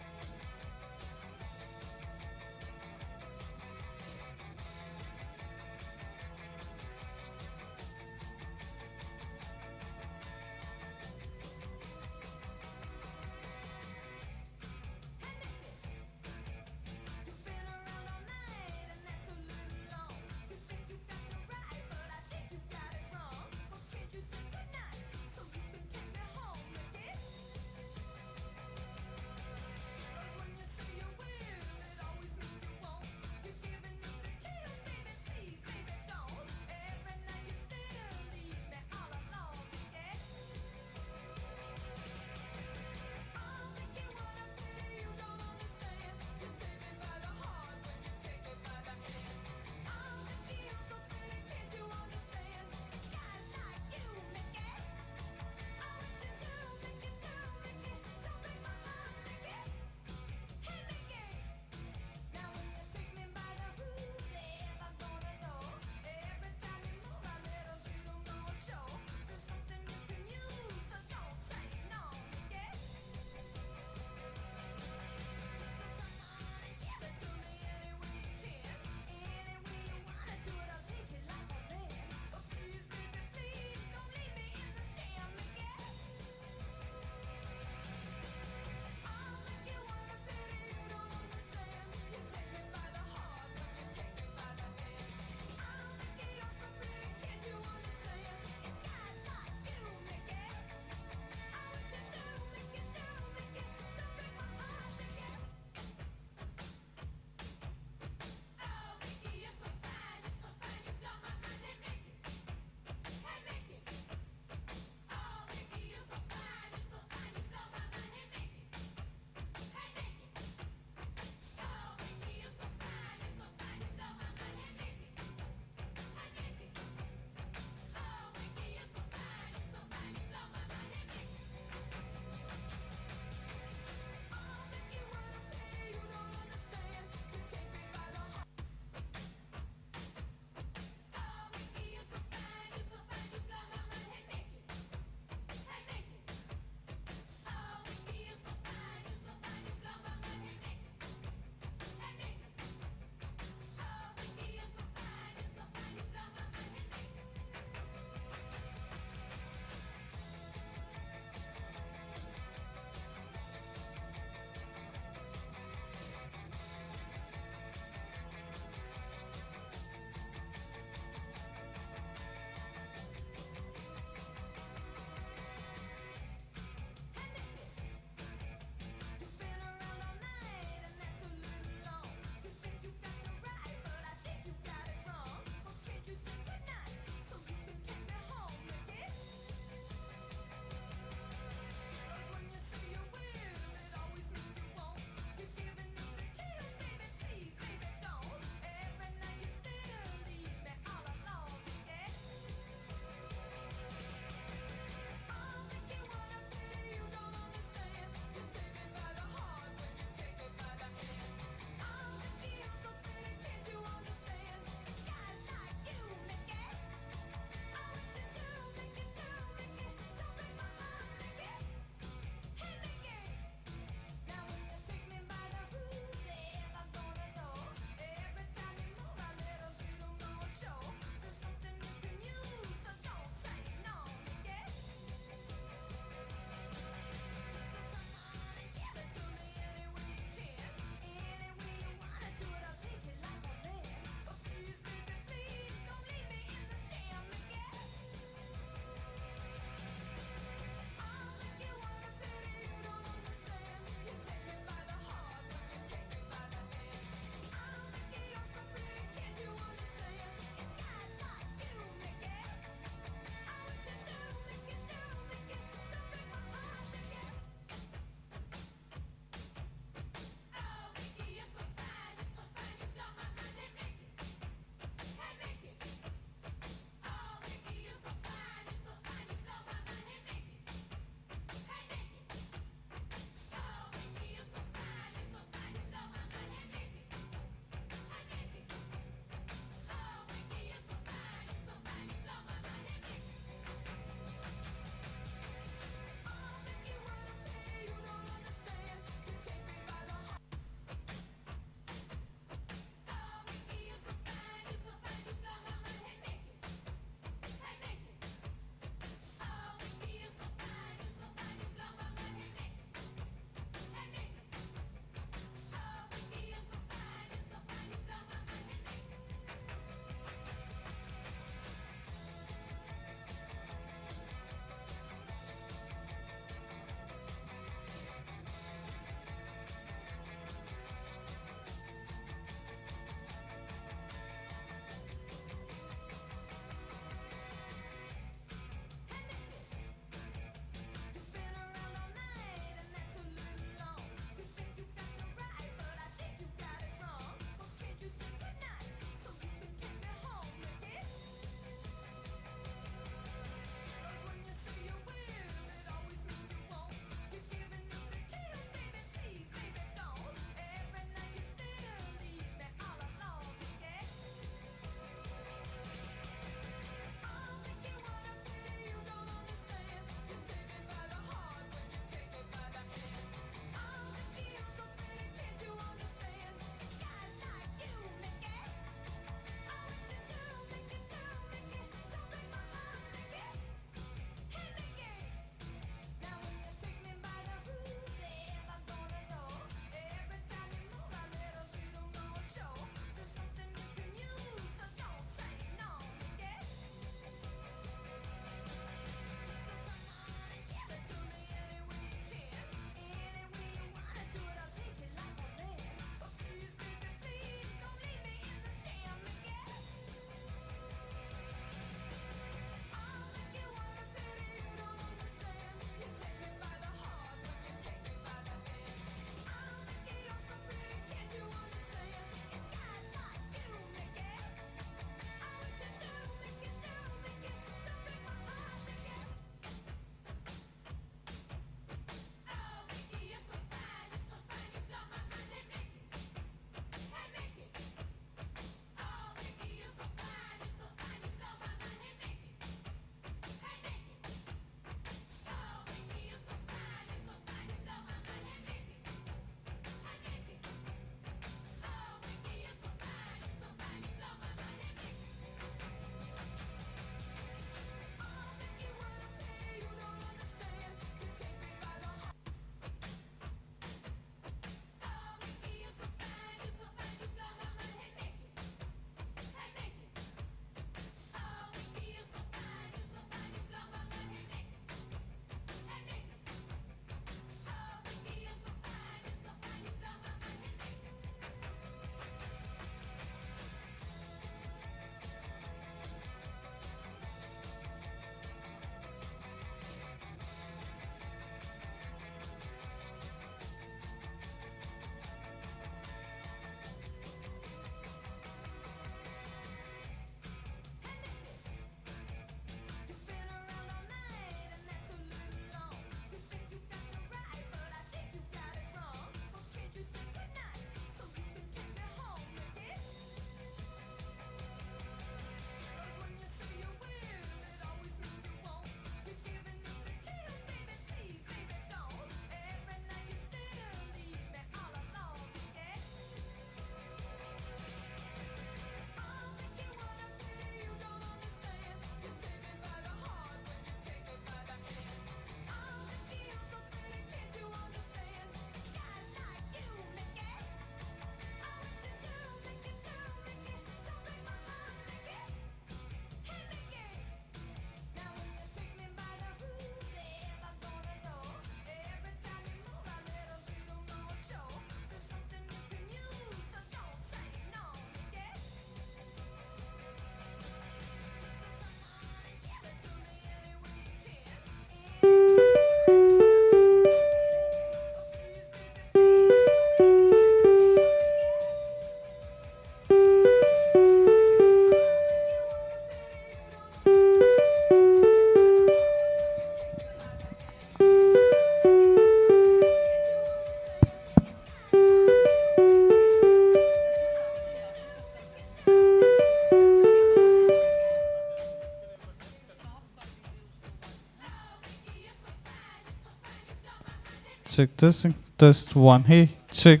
check, testing, test one. Hey, check,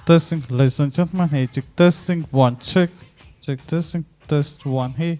testing, ladies and gentlemen. Hey, check, testing one. Check, testing, test one. Hey.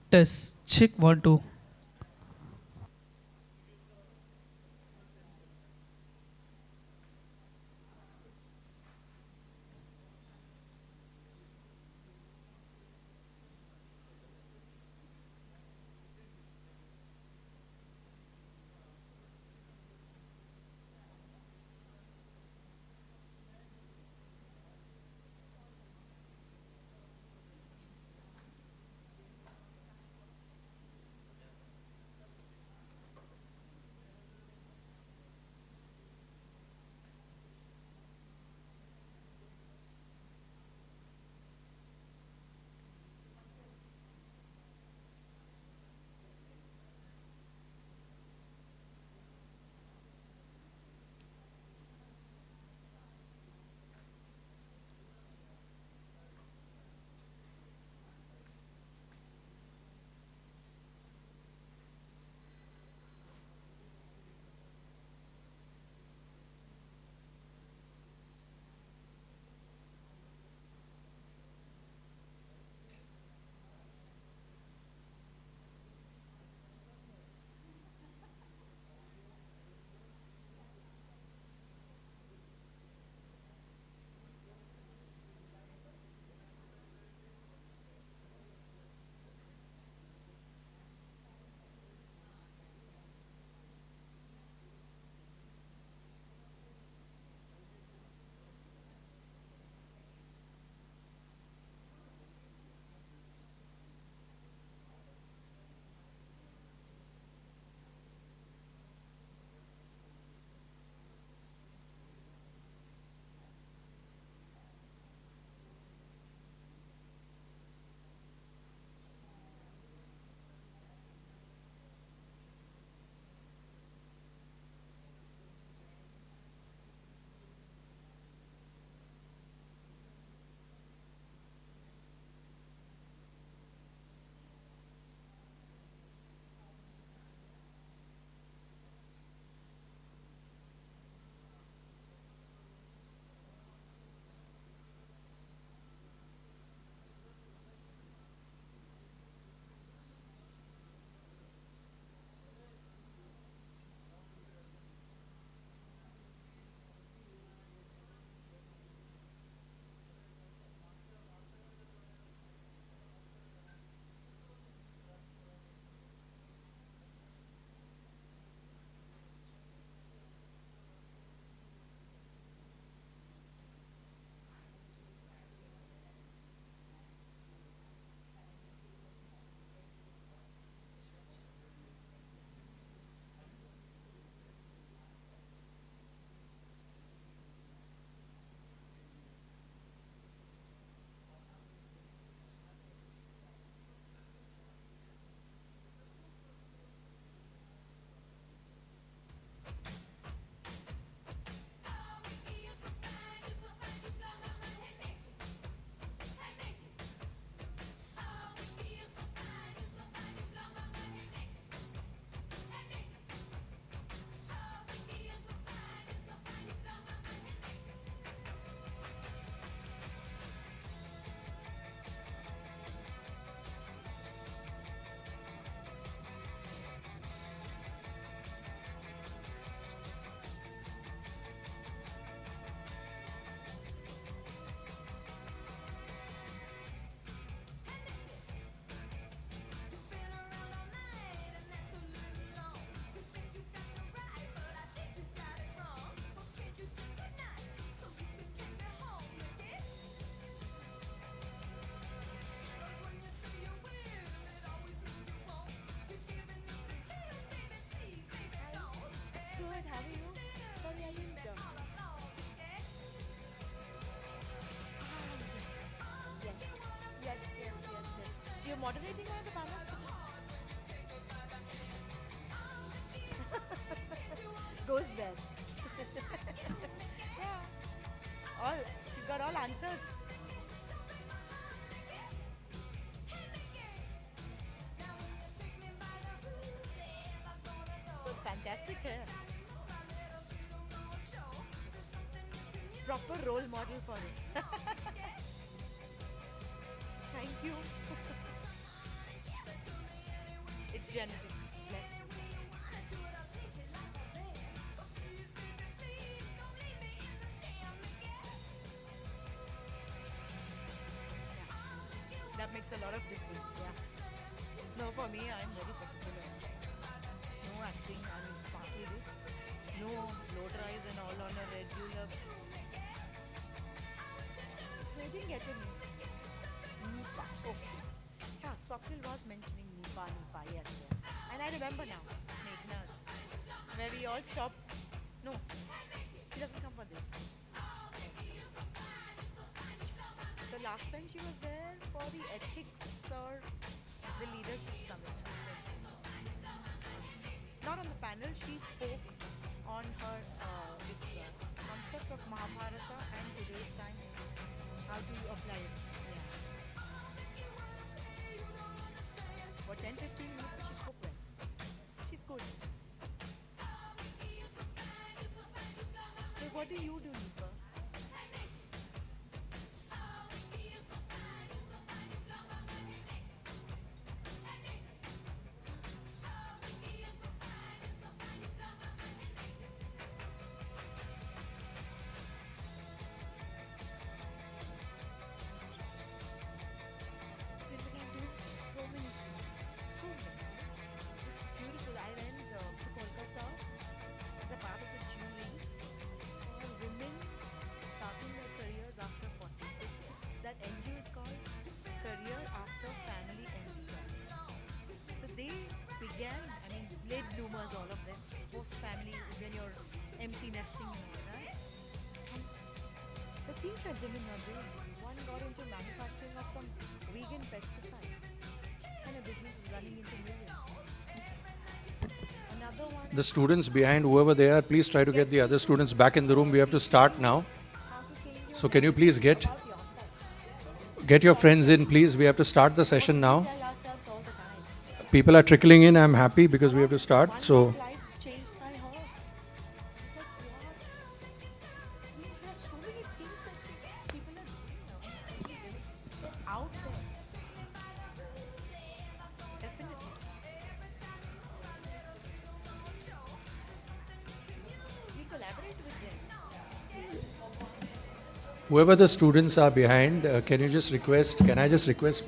Test. Check 1 2. you're moderating on the panel? Goes well. Yeah. All she's got all answers. So fantastic, eh? Proper role model for it. Thank you. genetic. Blessed. Yeah. That makes a lot of difference, yeah. No, for me, I'm very particular. No acting, I mean, sparkle it. No blow dries and all on a regular. I didn't get it. Nipa, okay. Yeah, Swapnil was mentioning Nipa, yes, yes. And I remember now, Meghna's, where we all stopped. No, she doesn't come for this. The last time she was there for the ethics or the leadership summit. Not on the panel, she spoke on her concept of Mahabharata and today's time, how to apply it. Yeah. For 10-15 minutes, she spoke well. She's good. So what do you do, Nipa? Simply do so many things. So many. It's beautiful. I went to Kolkata as a part of the Julie for women starting their careers after 40. So that NGO is called Career After Family Enterprise. So they began, I mean, late bloomers, all of them, post-family, when you're empty nesting and all that. And the things that women are doing, one got into manufacturing of some vegan pesticides, and a business is running into millions. Another one, The students behind, whoever they are, please try to get the other students back in the room. We have to start now. how to change your So can you please get about yourself. your friends in, please. We have to start the session now. Tell ourselves all the time. People are trickling in. I'm happy because we have to start. One So lights changed my heart. Like, what? We have so many things that people are doing now. Out there. Definitely. We collaborate with them. whoever the students are behind, can I just request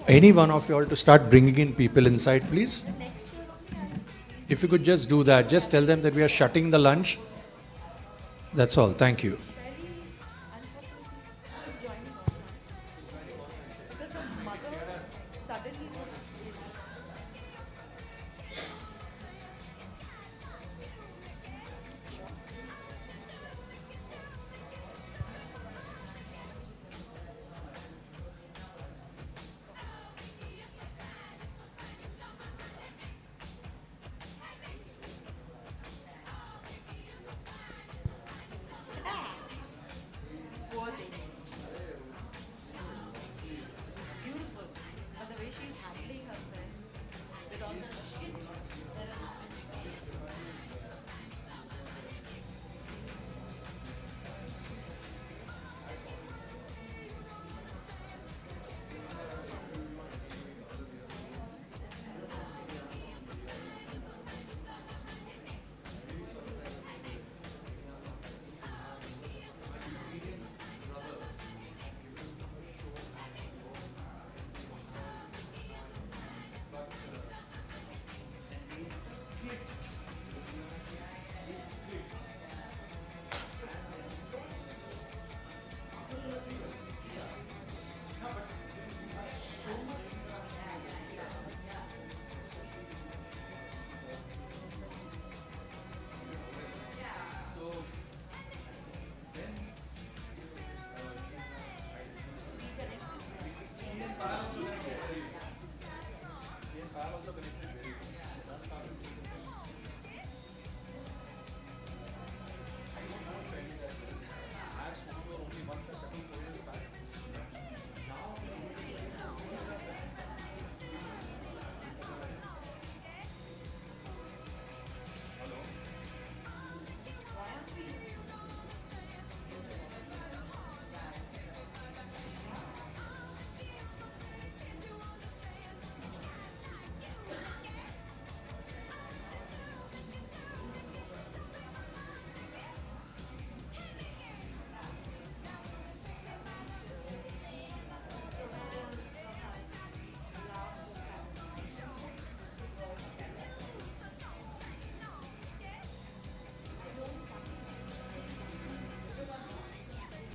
any one of you all to start bringing in people inside, please? If you could just do that, just tell them that we are shutting the lunch. That's all. Thank you.